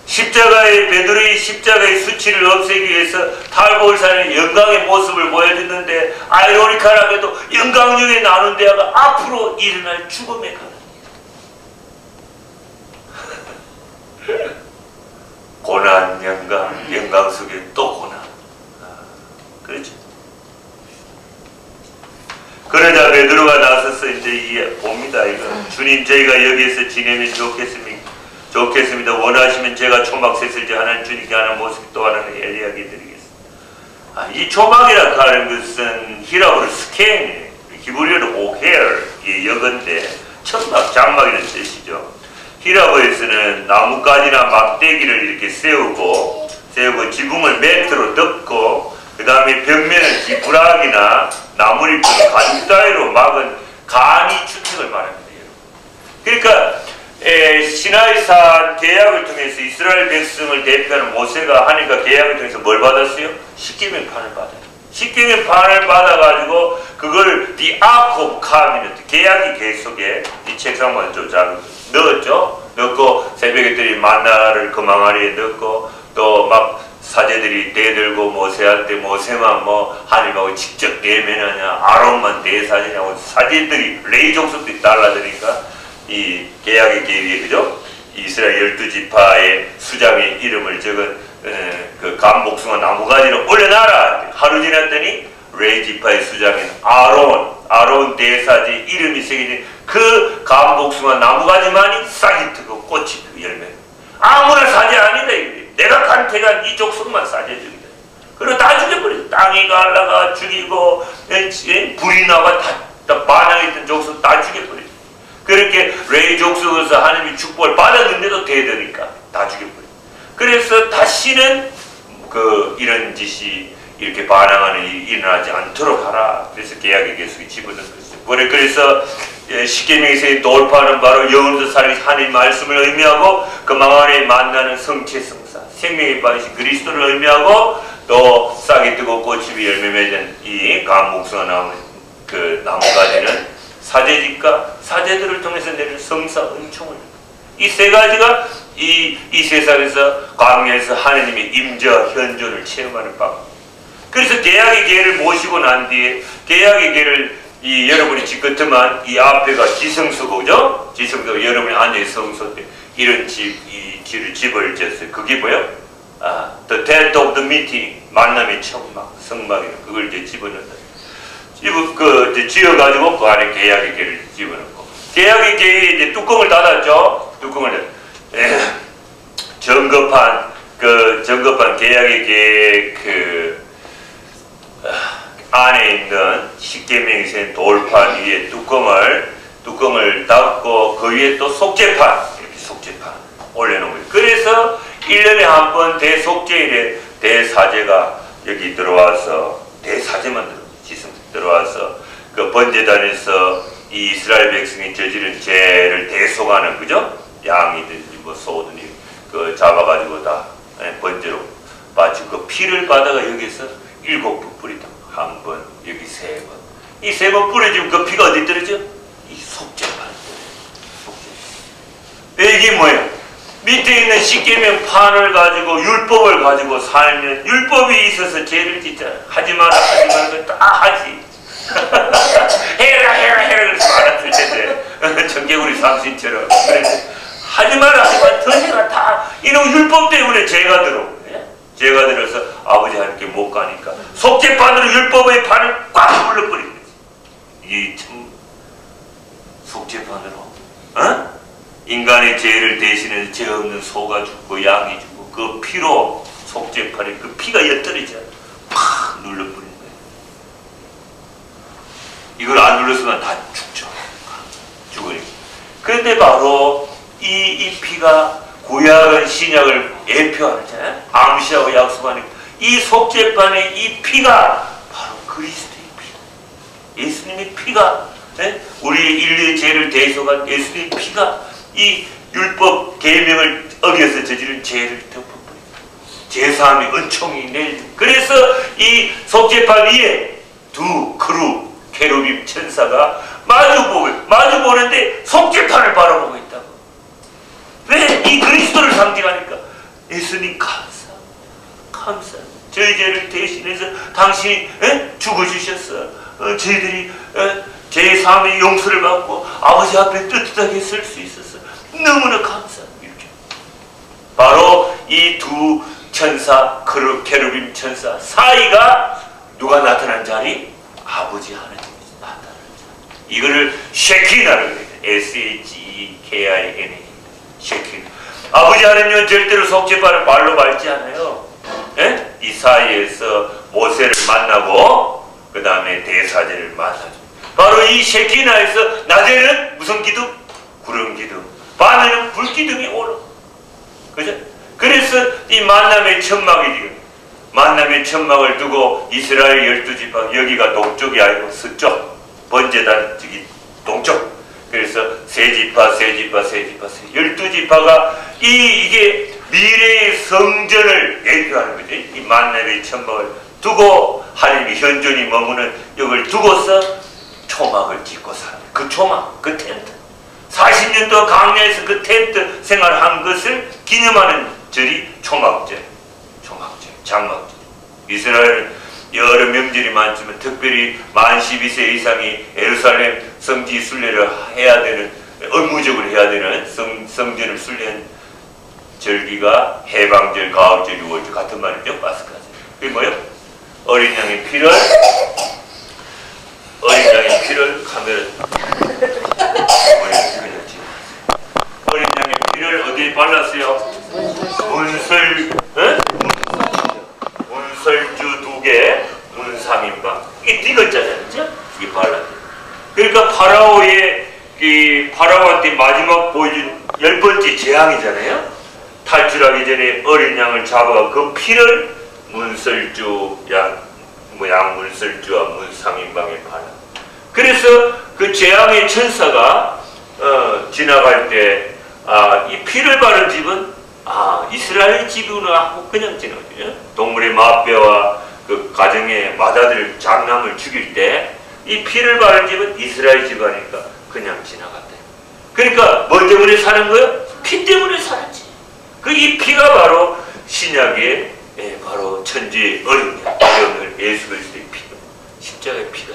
십자가의 베드로의 십자가의 수치를 없애기 위해서 탈골산의 영광의 모습을 보여줬는데 아이러니컬하게도 영광 중에 나눈 대화가 앞으로 일어날 죽음에 가는 고난, 영광, 영광 속에 또 고난. 그렇죠. 그러자 베드로가 나서서 이제 봅니다. 이거 주님, 저희가 여기에서 지내면 좋겠습니다. 원하시면 제가 초막 셋을지 하나는 주님께 하는 모습 또 하나는 엘리야에게 드리겠습니다. 이 초막이라고 하는 것은 히라브로 스케인이에요. 히브리어로 오헤르, 이 여건데 천막, 장막이라는 뜻이죠. 히라브에서는 나뭇가지나 막대기를 이렇게 세우고 지붕을 매트로 덮고 그 다음에 벽면을 지푸라기나 나무잎으로 가죽 따위로 막은 간이 주택을 말합니다. 그러니까 시나이산 계약을 통해서 이스라엘 백성을 대표하는 모세가 하니까 계약을 통해서 뭘 받았어요? 십계명판을 받아요. 십계명판을 받아가지고 그걸 The Ark of Covenant, 계약의 계속에 이 책상만 좀 넣었죠. 넣고 새벽에들이 만나를 그 망아리에 넣고 또 막 사제들이 대들고 모세한테 모세만 하나님하고 직접 대면하냐, 아론만 대사지냐고 사제들이 레이 종속들이 달라드니까 이 계약의 계획에 그죠? 이스라엘 12지파의 수장의 이름을 적은 그 감복숭아 나무가지를 올려놔라. 하루 지났더니 레이 지파의 수장인 아론 대사지 이름이 새겨진 그 감복숭아 나무가지만이 싹이 트고 꽃이 트고 열매. 아무나 사제 아니다 이거지. 내가 간택한 이 족속만 사제 죽이다. 그리고 다 죽여버렸어. 땅이 갈라가 죽이고 불이 나가 다 반항했던 족속 다 죽여버렸어. 그렇게 레이 족속에서 하나님이 축복을 받았는데도 대드니까 다 죽여버렸어. 그래서 다시는 이런 짓이 이렇게 반항하는 일이 일어나지 않도록 하라. 그래서 계약의 계속에 집어넣은 것이죠. 그래서 십계명에서의 돌파는 바로 영원토록 살아계신 하나님의 말씀을 의미하고 그 망원에 만나는 성체성사, 생명의 방식 그리스도를 의미하고 또 싹이 뜨고 꽃이 열매 맺은 이 감목수가 나오는 그 나무가지는 사제직과 사제들을 통해서 내는 성사 은총을, 이 세 가지가 이 세상에서 광야에서 하나님의 임재와 현존을 체험하는 바. 그래서 계약의 계를 모시고 난 뒤에 계약의 계를 여러분이 지긋지만 이 앞에가 지성소고, 그죠? 지성소, 여러분이 앉아있는 성소 때 이런 집을 지었어요. 그게 뭐예요? The tent of the meeting, 만남의 천막, 성막이에요. 그걸 이제 집어넣는다. 지어가지고 그 안에 계약의 계를 집어넣고, 계약의 계에 이제 뚜껑을 닫았죠? 뚜껑을 정급한 그 정급한 계약의 안에 있는 십계명이 센 돌판 위에 뚜껑을 닫고 그 위에 또 속죄판, 이렇게 속죄판 올려놓은 거예요. 그래서 1년에 한 번 대속죄일에 대사제가 여기 들어와서, 대사제만 들어와서 그 번제단에서 이 이스라엘 백성이 저지른 죄를 대속하는, 그죠? 양이든지 뭐 소든지 그 잡아가지고 다 번제로 바치고 그 피를 받아가 여기서 7번 뿌리다. 한 번, 여기 3번. 이 3번 뿌려주면 그 피가 어디 떨어져? 이 속죄판. 속죄. 이게 뭐야? 밑에 있는 십계명 판을 가지고 율법을 가지고 살면 율법이 있어서 죄를 짓잖아. 하지 마라 다 하지. 해라 그래서 알아줄 텐데 청개구리 삼신처럼 그래서 하지 마라 더 해라 다. 이놈 율법 때문에 죄가 들어오네. 죄가 들어서 아버지 하나님께 못 가니까 속죄판으로 율법의 판을 꽉 불러버린 거지. 이게 참 속죄판으로 인간의 죄를 대신해서 죄 없는 소가 죽고 양이 죽고 그 피로 속죄판에 그 피가 엿들이지 않아 팍 눌러버린 거예요. 이걸 안 눌렀으면 다 죽죠. 죽으니까. 그런데 바로 이 피가 구약은 신약을 예표하잖아요. 암시하고 약속하는 이 속죄판의 이 피가 바로 그리스도의 피. 예수님의 피가, 우리 인류의 죄를 대속한 예수님의 피가 이 율법 계명을 어겨서 저지른 죄를 덮어버립니다. 제사함의 은총이 내려. 그래서 이 속죄판 위에 두 그룹 케루빔 천사가 마주보는데 속죄판을 바라보고 있다고. 왜? 이 그리스도를 상징하니까. 예수님 감사. 저희 죄를 대신해서 당신이 죽어주셨어. 저희들이 제3의 용서를 받고 아버지 앞에 떳떳하게 설 수 있었어. 너무나 감사. 이렇게. 바로 이 두 천사, 케루빔 천사 사이가 누가 나타난 자리? 아버지 하나님이 나타난 자리. 이거를 쉐키나라고 해요. SHEKINA. 쉐키나. 아버지 하나님은 절대로 속죄판을 발로 밟지 않아요. 이 사이에서 모세를 만나고 그 다음에 대사제를 만나죠. 바로 이 쉐키나에서 낮에는 무슨 기둥? 구름 기둥. 밤에는 불 기둥이 오르. 그죠? 그래서 이 만남의 천막이 지금 만남의 천막을 두고 이스라엘 12지파 여기가 동쪽이 아니고 서쪽 번제단 저기 동쪽. 그래서 세지파 12지파가 이게 미래의 성전을 예표하는 거죠. 이 만남의 천막을 두고 하나님이 현존이 머무는 여기를 두고서 초막을 짓고 사는 그 초막, 그 텐트. 40년 동안 광야에서 그 텐트 생활한 것을 기념하는 절이 초막절, 장막절. 이스라엘은 여러 명절이 많지만 특별히 만 12세 이상이 예루살렘 성지 순례를 해야 되는, 의무적으로 해야 되는 성전을 순례한 절기가 해방절, 가을절, 유월절 같은 말이죠. 파스카절. 그게 뭐예요? 어린 양의 피를 카메라 어린 양의 피를 어디에 발랐어요? 문설주 2개, 문삼인방. 이게 띠글자잖아요. 그죠? 이게 발랐어요. 그러니까 파라오한테 마지막 보여준 10번째 재앙이잖아요. 탈출하기 전에 어린 양을 잡아 그 피를 양문설주와 문삼인방에 발라. 그래서 그 재앙의 천사가 지나갈 때 이 피를 바른 집은 이스라엘 집이구나 하고 그냥 지나가죠. 동물의 마뼈와 그 가정의 맏아들 장남을 죽일 때 이 피를 바른 집은 이스라엘 집이니까 그냥 지나갔대. 그러니까 뭐 때문에 사는 거예요? 피 때문에 살았지. 그 이 피가 바로 신약의 바로 천지의 어린 양, 예수 그리스도의 피가, 십자가의 피가.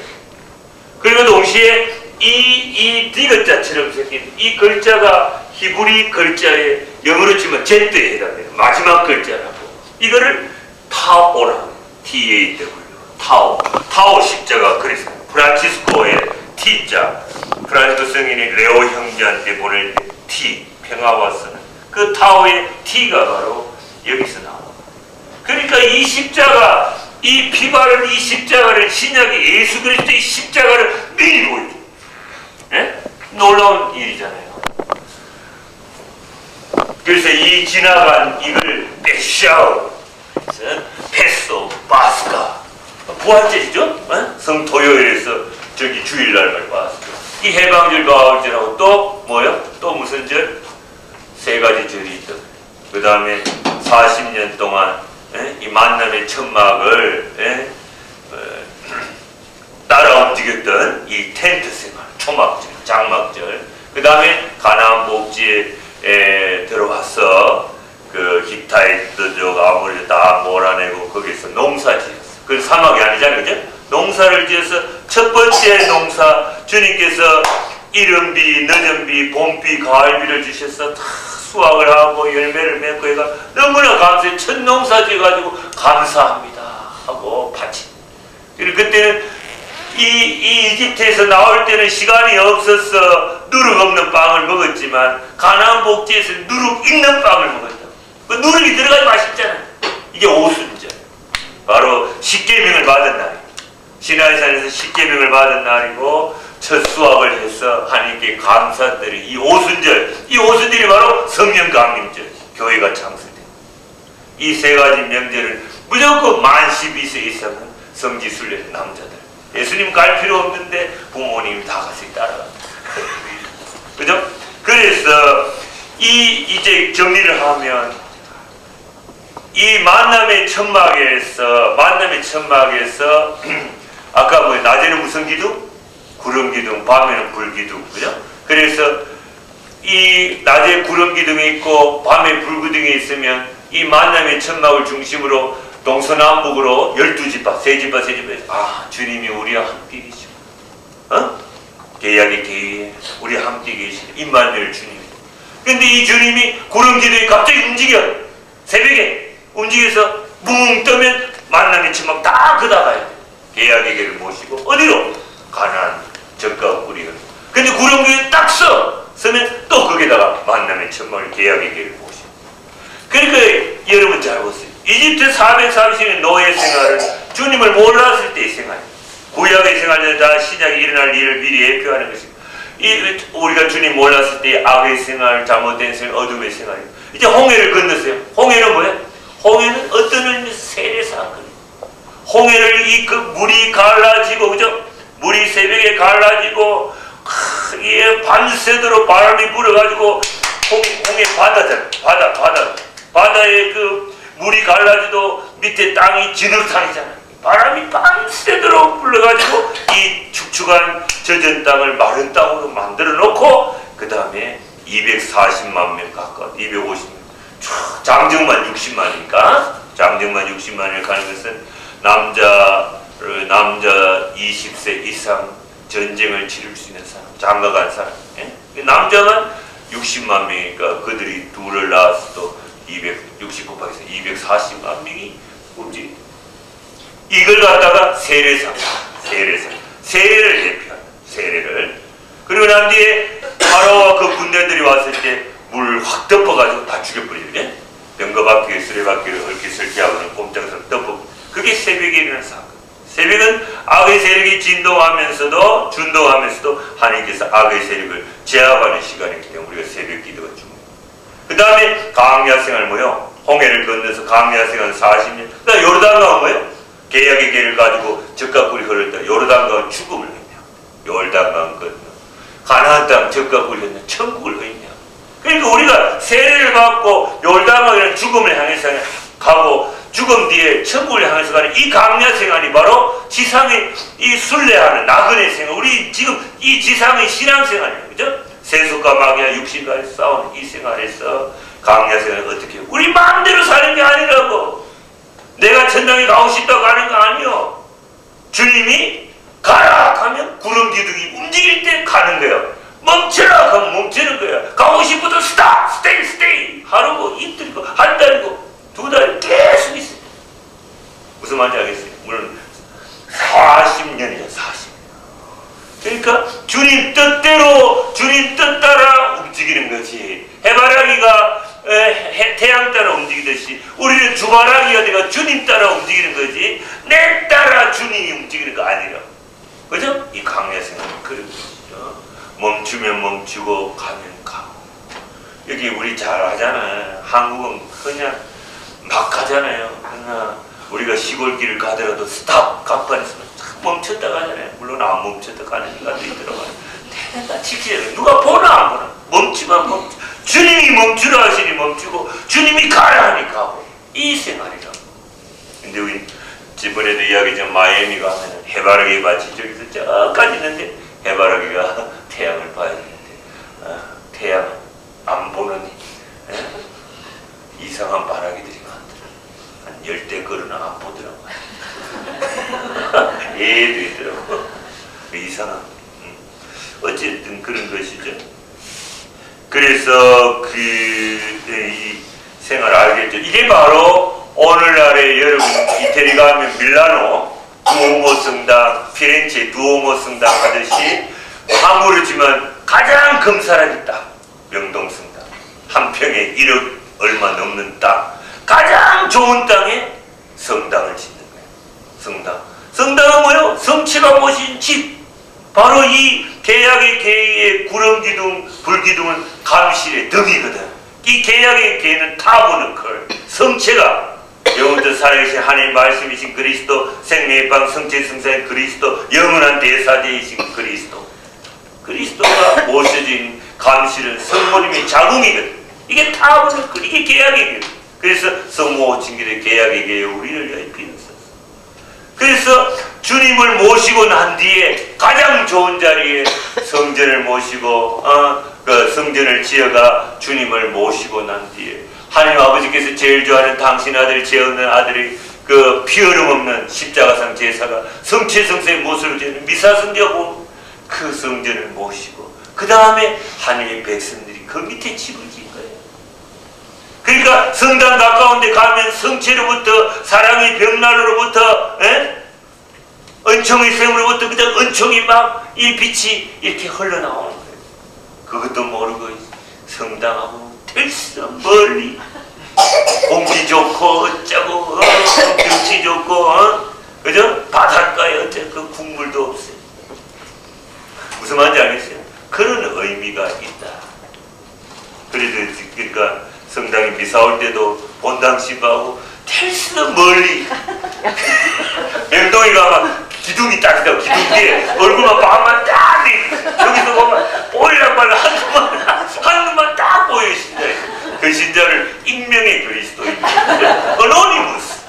그리고 동시에 이 디귿자처럼 생긴 이 글자가 히브리 글자에 영어로 치면 Z에 해당돼요. 마지막 글자라고. 이거를 타오라고 해요. TAW. 타오 십자가. 그래서 프란치스코의 T자. 프란치스코 성인이 레오 형제한테 보낼 때 T, 평화와 쓰는 그 타오의 T가 바로 여기서 나와요. 그러니까 이 십자가, 이 피 바른 이 십자가를 신약의 예수 그리스도의 십자가를 미리 보여줘. 예? 놀라운 일이잖아요. 그래서 이 지나간 이걸 메시아우, 패소, 파스카, 부활절이죠? 어? 성토요일에서 저기 주일날 파스카. 이 해방절, 가을절하고 또 뭐요? 또 무슨 절? 세 가지 절이 있다. 그 다음에 40년 동안 이 만남의 천막을 따라 움직였던 이 텐트 생활, 초막절, 장막절. 그 다음에 가나안 복지에 들어와서 그 히타이트족 아무리 다 몰아내고 거기서 농사 지었어. 그 사막이 아니잖아요, 그죠? 농사를 지어서 첫 번째 농사 주님께서 이른비, 늦은비, 봄비, 가을비를 주셔서 다 수확을 하고 열매를 맺고 해가 너무나 감사해. 첫 농사 지어가지고 감사합니다 하고 바치. 그리고 그때는 이 이집트에서 나올 때는 시간이 없어서 누룩 없는 빵을 먹었지만 가나안 복지에서 누룩 있는 빵을 먹었다. 그 누룩이 들어가지 맛있잖아요. 이게 오순절. 바로 십계명을 받은 날이에요. 시나이산에서 십계명을 받은 날이고 첫 수확을 해서 하나님께 감사드린 이 오순절. 이 오순절이 바로 성령 강림절. 교회가 창설된. 이 세 가지 명절은 무조건 만 12세 이상은 성지 순례 남자들. 예수님 갈 필요 없는데 부모님이 다 같이 따라갑니다. 그죠? 그래서 이제 정리를 하면 이 만남의 천막에서 아까 뭐 낮에는 무슨 기둥? 구름 기둥, 밤에는 불 기둥, 그죠? 그래서 이 낮에 구름 기둥이 있고 밤에 불 기둥이 있으면 이 만남의 천막을 중심으로 동서남북으로 12지파, 세지파, 아, 주님이 우리와 함께 계시고, 어? 계약의 계에 우리와 함께 계시는 임마누엘 주님. 근데 이 주님이 구름 기둥이 갑자기 움직여. 새벽에 움직여서 뭉 뜨면 만남의 천막 다 그다가야 돼. 계약의 계를 모시고 어디로? 가나안 적과 우리가. 근데 구름 기둥이 딱 서면 또 거기다가 만남의 천막을 계약의 계를 모시고. 그러니까 여러분 잘 보세요. 이집트 430년 노예 생활은 주님을 몰랐을 때의 생활. 구약의 생활은 다 신약이 일어날 일을 미리 예표하는 것입니다. 우리가 주님 몰랐을 때의 악의 생활, 잘못된 생활, 어둠의 생활이에요. 이제 홍해를 건넜어요. 홍해는 뭐예요? 홍해는 어떤 의미에서 세례사건. 홍해를 이 그 물이 갈라지고, 그죠? 물이 새벽에 갈라지고, 크게 밤새도록 바람이 불어가지고, 홍해 바다잖아요. 바다에 그 물이 갈라지도 밑에 땅이 진흙탕이잖아요. 바람이 밤새도록 불러가지고 이 축축한 젖은 땅을 마른 땅으로 만들어 놓고 그 다음에 240만 명 가까운 250명 장정만 60만이니까 장정만 60만을 가는 것은 남자 20세 이상 전쟁을 치를 수 있는 사람, 장가간 사람. 예? 남자만 60만 명이니까 그들이 둘을 낳았어도 260 곱하기 240만 명이 움직입니다. 이걸 갖다가 세례를 대표합니다. 세례를. 그리고 난 뒤에 바로와 그 군대들이 왔을 때 물 확 덮어가지고 다 죽여버리죠. 병거바퀴에 수레바퀴를 헐기설기하고는 꼼짝스럽게 덮어. 그게 새벽에 일어난 사건. 새벽은 악의 세력이 진동하면서도 준동하면서도 하나님께서 악의 세력을 제압하는 시간이기 때문에 우리가 새벽 기도가 중요해요. 그 다음에 광야 생활 뭐요? 홍해를 건너서 광야 생활 40년. 그 다음에 요르단강은 뭐요? 계약의 계를 가지고 적과 꿀이 흐를 때 요르단강은 죽음을 했냐? 요르단강 건너 가나안 땅 적과 꿀이 했냐? 천국을 했냐? 그러니까 우리가 세례를 받고 요르단강이라는 죽음을 향해서 가고 죽음 뒤에 천국을 향해서 가는 이 광야 생활이 바로 지상의 이 순례하는 나그네 생활. 우리 지금 이 지상의 신앙생활이에요. 그죠? 세속과 마귀와 육신과 싸우는 이 생활에서 광야 생활을 어떻게 해요? 우리 마음대로 사는 게 아니라고. 내가 천당에 가고 싶다고 하는 거 아니요. 주님이 가라 하면 구름 기둥이 움직일 때 가는 거예요. 멈춰라 하면 멈추는 거예요. 가고 싶어도 스테이 하루고 이틀이고 한 달이고 두 달 계속 있어요. 무슨 말인지 알겠어요? 물론 40년이죠. 40년. 그러니까 주님 뜻대로 주님 뜻 따라 움직이는 거지. 해바라기가 태양 따라 움직이듯이 우리는 주바라기가 내가 주님 따라 움직이는 거지 내 따라 주님이 움직이는 거 아니라. 그죠? 이 강야 생활은 그런 것이죠. 멈추면 멈추고 가면 가고. 여기 우리 잘 하잖아요. 한국은 그냥 막 가잖아요. 그러나 우리가 시골길을 가더라도 스탑 간판에서 멈췄다 가잖아요. 물론 안 멈췄다 가는 인간도 있더라고요. 대단히 지키잖아요. 누가 보나 안 보나. 멈추면 멈추. 주님이 멈추라 하시니 멈추고 주님이 가라 하니 가고. 이 생활이라고. 근데 우리 지번에도 이야기했지만 마이애미 가면 해바라기 밭이 저기서 저까지 있는데 해바라기가 태양을 봐야 되는데 태양 안 보느니 이상한 바라기들이 많더라고요. 한 10대 걸으나 안 보더라고요. 애도 있더라고요. 이상한. 어쨌든 그런 것이죠. 그래서 이 생활 알겠죠. 이게 바로 오늘날의 여러분 이태리 가면 밀라노 두오모 성당, 피렌체 두오모 성당 하듯이 한국으로 치면 가장 금사람이 딱 명동 성당. 한 평에 1억 얼마 넘는 땅. 가장 좋은 땅에 성당을 짓는 거예요. 성당. 성당은 뭐예요? 성체가 모신 집. 바로 이 계약의 계의 구름기둥, 불기둥은 감실의 덕이거든. 이 계약의 계는 타버너클. 성체가 영원토록 살아계신 하나님의 말씀이신 그리스도, 생명의 빵, 성체 성사의 그리스도, 영원한 대사제이신 그리스도. 그리스도가 모셔진 감실은 성모님의 자궁이거든. 이게 타버너클. 이게 계약의 계거든. 그래서 성모 징계의 계약의 계에 우리를 위하여 피는 썼어. 그래서 주님을 모시고 난 뒤에 가장 좋은 자리에 성전을 모시고 그 성전을 지어가 주님을 모시고 난 뒤에 하나님 아버지께서 제일 좋아하는 당신 아들 죄 없는 아들이 그 피어름 없는 십자가상 제사가 성체성사의 모습을 지는 미사성자고 그 성전을 모시고 그 다음에 하나님의 백성들이 그 밑에 집을 지은 거예요. 그러니까 성당 가까운 데 가면 성체로부터 사랑의 벽난로로부터 은총의 샘으로부터 그냥 은총이 막 이 빛이 이렇게 흘러나오는 거예요. 그것도 모르고 성당하고 들썩 멀리 공기 좋고 어쩌고 경치 좋고 그죠? 바닷가에 어째 그 국물도 없어요. 무슨 말인지 알겠어요? 그런 의미가 있다. 그래도 그러니까 성당에 미사 올 때도 본당 신부하고 텔스 멀리 맹동이 가면 기둥이 딱 있다고 기둥 뒤에 얼굴만 반만 딱 여기서 보면 보이란 말로 한눈만 딱 보여요. 신자에 그 신자를 익명의 그리스도인 어노니무스.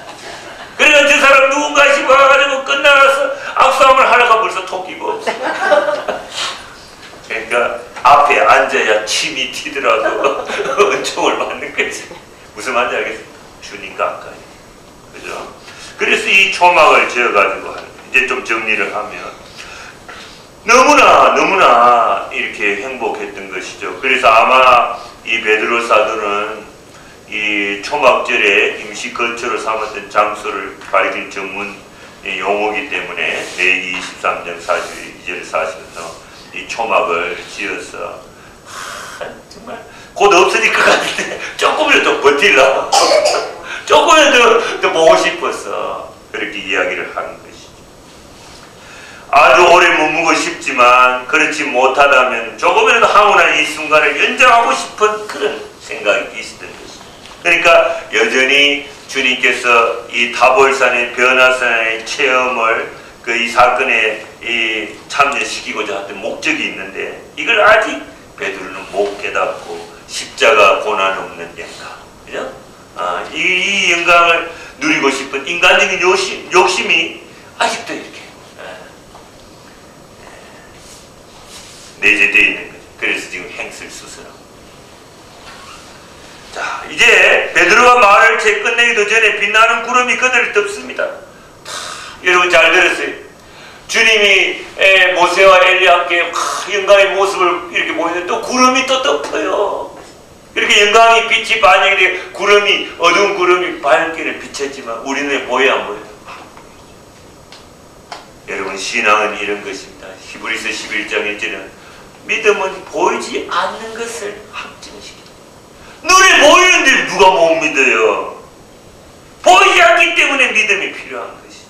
그러니까 저 사람 누군가 싶어 가지고 끝나서 악수함을 하려가 벌써 토끼가 없어. 그러니까 앞에 앉아야 침이 튀더라도 은총을 받는 거지. 무슨 말인지 알겠습니까? 주님 가까이. 그죠? 그래서 이 초막을 지어가지고 하는, 이제 좀 정리를 하면, 너무나 이렇게 행복했던 것이죠. 그래서 아마 이 베드로 사도는 이 초막절에 임시 거처로 삼았던 장소를 가리킨 전문 용어이기 때문에 레위기 23장 42절 40에서 이 초막을 지어서 정말 곧 없어질 것 같은데 조금이라도 더 버틸라 조금이라도 더 보고 싶어서 그렇게 이야기를 하는 것이죠. 아주 오래 머무고 싶지만 그렇지 못하다면 조금이라도 항운한 이 순간을 연장하고 싶은 그런 생각이 있었던 것이죠. 그러니까 여전히 주님께서 이 타볼산의 변화산의 체험을 그 이 사건에 참여시키고자 했던 목적이 있는데 이걸 아직 베드로는 못 깨닫고 십자가 고난 없는 영광, 그죠? 이 영광을 누리고 싶은 인간적인 욕심이 아직도 이렇게 내재되어 있는 거죠. 그래서 지금 행설수설하고. 자, 이제 베드로가 말을 채 끝내기도 전에 빛나는 구름이 그들을 덮습니다. 여러분 잘 들었어요. 주님이 모세와 엘리야 함께 영광의 모습을 이렇게 보이는데 또 구름이 또 덮어요. 이렇게 영광이 빛이 반영이 되게 구름이 어두운 구름이 밝게 비쳤지만 우리는 보여 안 보여요? 여러분 신앙은 이런 것입니다. 히브리서 11장 1절은 믿음은 보이지 않는 것을 확증시킵니다. 눈에 보이는 누가 못 믿어요? 보이지 않기 때문에 믿음이 필요한 것이죠.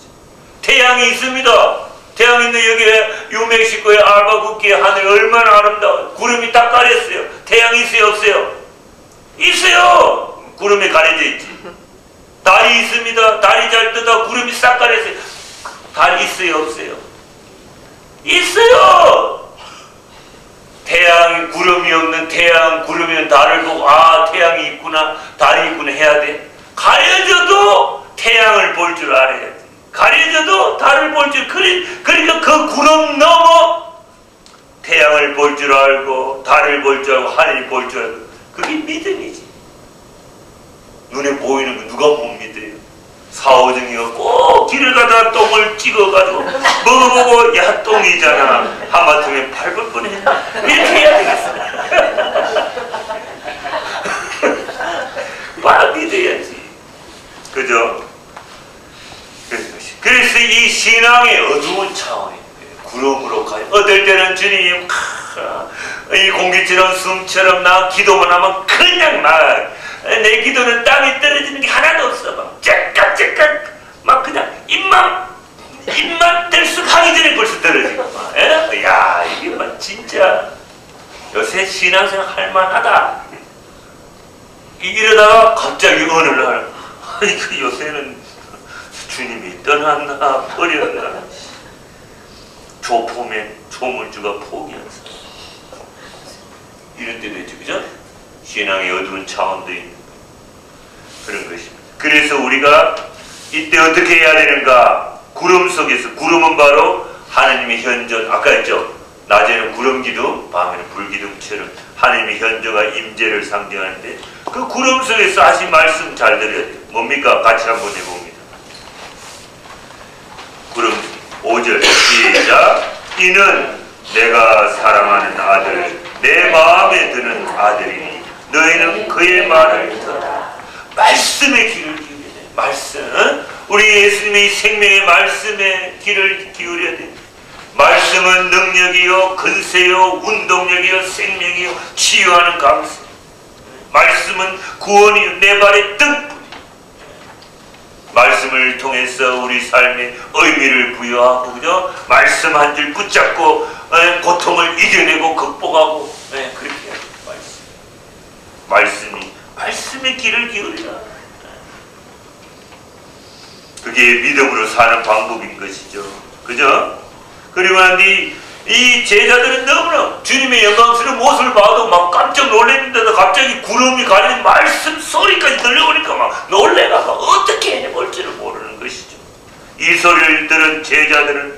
태양이 있습니다. 태양 있는 여기에 뉴멕시코의 알바쿠키의 하늘 얼마나 아름다워요. 구름이 딱 가렸어요. 태양이 있어요, 없어요? 있어요. 구름이 가려져 있지. 달이 있습니다. 달이 잘 뜨다 구름이 싹 가렸어요. 달 있어요, 없어요? 있어요. 태양, 구름이 없는 태양, 구름이 없는 달을 보고 아, 태양이 있구나, 달이 있구나 해야 돼. 가려져도 태양을 볼 줄 알아야 돼. 가려져도 달을 볼 줄, 그러니까 그 구름 넘어 태양을 볼 줄 알고 달을 볼 줄 알고 하늘을 볼 줄 알고, 그게 믿음이지. 눈에 보이는 거 누가 못 믿어요? 사오정이가 꼭 길을 가다가 똥을 찍어가지고 먹어보고 야, 똥이잖아 하마터면 밟을 뻔했네. 이렇게 해야 되겠어. 막 믿어야지. 그죠? 그래서 이 신앙의 어두운 차원이 구름으로 가요. 어떨 때는 주님 이 공기처럼 숨처럼 나 기도만 하면 그냥 막 내 기도는 땅에 떨어지는 게 하나도 없어. 막 째깍째깍 막 그냥 입만 들쑥하기 전에 벌써 떨어지고 막. 야, 이게 막 진짜 요새 신앙생활 할만하다. 이러다가 갑자기 어느 날 이거 요새는 주님이 떠났나 버렸나, 조폭맨 조물주가 포기한 사람, 이런 때도 있죠. 그죠? 신앙의 어두운 차원도 있는 그런 것입니다. 그래서 우리가 이때 어떻게 해야 되는가? 구름 속에서, 구름은 바로 하나님의 현존, 아까 했죠? 낮에는 구름 기둥, 밤에는 불 기둥처럼 하나님의 현존과 임재를 상징하는데, 그 구름 속에서 하신 말씀 잘 들어야 돼요. 뭡니까? 같이 한번 해봅니다. 구름 5절 시작. 이는 내가 사랑하는 아들, 내 마음에 드는 아들이니 너희는 그의 말을 들어라. 말씀의 귀를 기울여야 돼. 말씀. 우리 예수님의 생명의 말씀에 귀를 기울여야 돼. 말씀은 능력이요, 근세요, 운동력이요, 생명이요, 치유하는 강세. 말씀은 구원이요, 내 발의 등불. 말씀을 통해서 우리 삶에 의미를 부여하고, 그죠? 말씀 한 줄 붙잡고 고통을 이겨내고 극복하고, 그렇게 해야 돼. 말씀의 길을 기울이라. 그게 믿음으로 사는 방법인 것이죠. 그죠? 그리고 난 뒤 이 제자들은 너무나 주님의 영광스러운 모습을 봐도 막 깜짝 놀랐는데도 갑자기 구름이 가리는 말씀 소리까지 들려오니까 막 놀래가 막 어떻게 해볼 줄을 모르는 것이죠. 이 소리를 들은 제자들은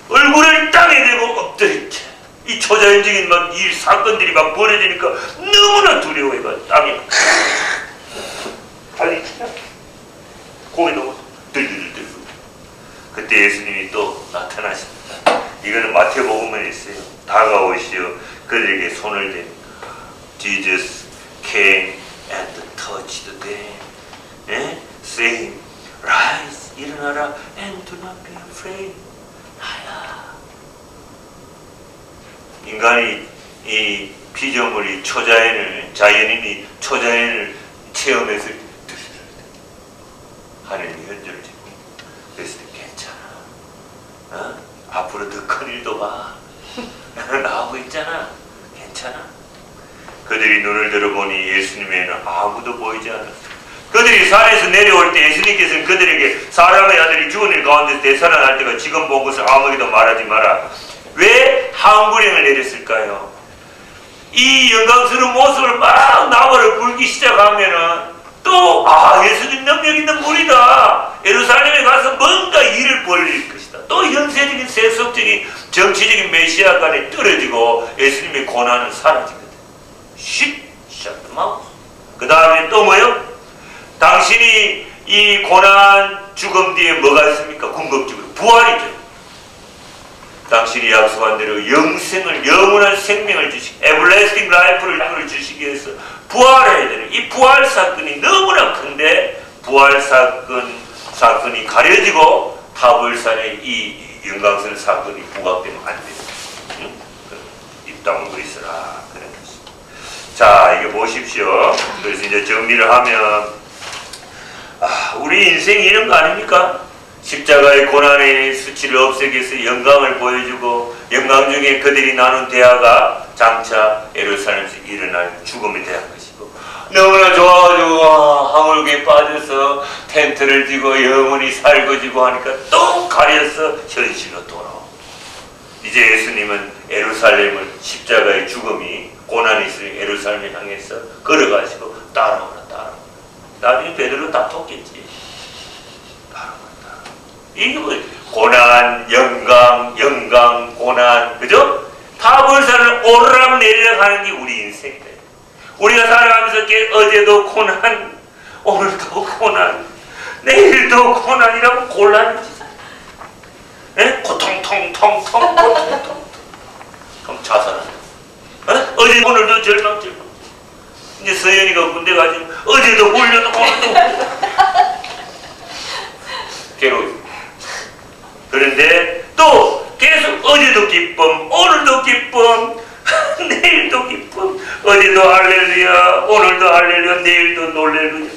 얼굴을 땅에 대고 엎드렸지. 이 초자연적인 막 이 사건들이 막 벌어지니까 너무나 두려워해가 땅에 달리 공에 너무 들들들들. 그때 예수님이 또 나타나십니다. 이거는 마태복음에 있어요. 다가오시어 그들에게 손을 대고 Jesus came and touched them, saying, Rise, 일어나라, and do not be afraid. 나야. 인간이 이 피조물이 자연인이 초자연을 체험했을 때 하나님의 현존을 짓고, 그랬을 때 괜찮아. 앞으로 더 큰 일도 봐. 나하고 있잖아. 괜찮아. 그들이 눈을 들어보니 예수님에는 아무도 보이지 않았어. 그들이 산에서 내려올 때 예수님께서는 그들에게 사람의 아들이 죽은 일 가운데서 되살아날 때가 지금 본 것을 아무에게도 말하지 마라. 왜 항구령을 내렸을까요? 이 영광스러운 모습을 막 나무를 불기 시작하면은 또 예수님 능력 있는 무리다. 예루살렘에 가서 뭔가 일을 벌일 것이다. 또 현세적인 세속적인 정치적인 메시아 간에 떨어지고 예수님의 고난은 사라지거든. 그 다음에 또 뭐요? 당신이 이 고난 죽음 뒤에 뭐가 있습니까? 궁극적으로 부활이죠. 당신이 약속한 대로 영원한 생명을 주시기, everlasting life를 주시기 위해서 부활해야 되는 이 부활 사건이 너무나 큰데, 부활 사건이 가려지고 타볼산의 이 영광스러운 사건이 부각되면 안 됩니다. 입 다물고 있어라. 그런 것입니다. 자, 이게 보십시오. 그래서 이제 정리를 하면, 우리 인생이 이런 거 아닙니까? 십자가의 고난의 수치를 없애기 위해서 영광을 보여주고, 영광 중에 그들이 나눈 대화가 장차 예루살렘에서 일어날 죽음의 대화 것이고, 너무나 좋아가지고 하물기에 빠져서 텐트를 지고 영원히 살고지고 하니까 또 가려서 현실로 돌아오고, 이제 예수님은 예루살렘을 십자가의 죽음이 고난이 있으니 예루살렘을 향해서 걸어가시고 따라오라. 나중에 베드로 다 돕겠지. 이게 뭐 고난, 영광, 고난, 그죠? 타불산을 오르락 내리락 하는 게 우리 인생이다. 우리가 살아가면서 어제도 고난, 오늘도 고난, 내일도 고난이라고 곤란해지잖아. 고통통통통 그럼 자살하네. 어제 오늘도 절망. 이제 서연이가 군대 가지고 어제도 훈련, 오늘도 괴로워. 그런데 또 계속 어제도 기쁨, 오늘도 기쁨, 내일도 기쁨, 어제도 할렐루야, 오늘도 할렐루야, 내일도 놀렐루야.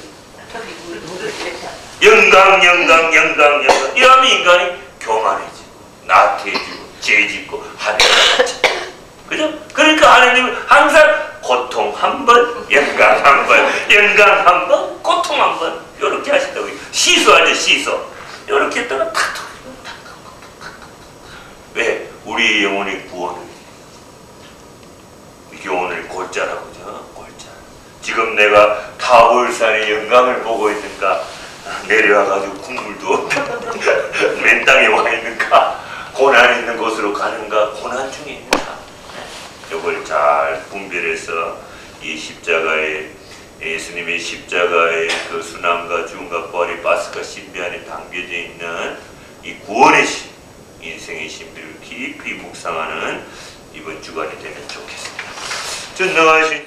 영광. 이러면 인간이 교만해지고, 나태해지고, 죄짓고, 하늘을 그죠? 그러니까 하나님은 항상 고통 한 번, 영광 한 번, 영광 한 번, 고통 한 번, 이렇게 하신다고요. 시소하죠, 시소. 이렇게 했다가 탁. 왜? 우리의 영혼의 구원을. 이게 오늘 골자라고 그죠? 골자. 지금 내가 타볼산의 영광을 보고 있는가? 내려와가지고 국물도 맨 땅에 와 있는가? 고난 있는 곳으로 가는가? 고난 중에 있는가? 이걸 잘 분별해서 이 십자가의 예수님의 십자가의 그 순환과 죽음과 부활의 파스카 신비 안에 담겨져 있는 이 구원의 인생의 신비를 깊이 묵상하는 이번 주간이 되면 좋겠습니다. 전능하신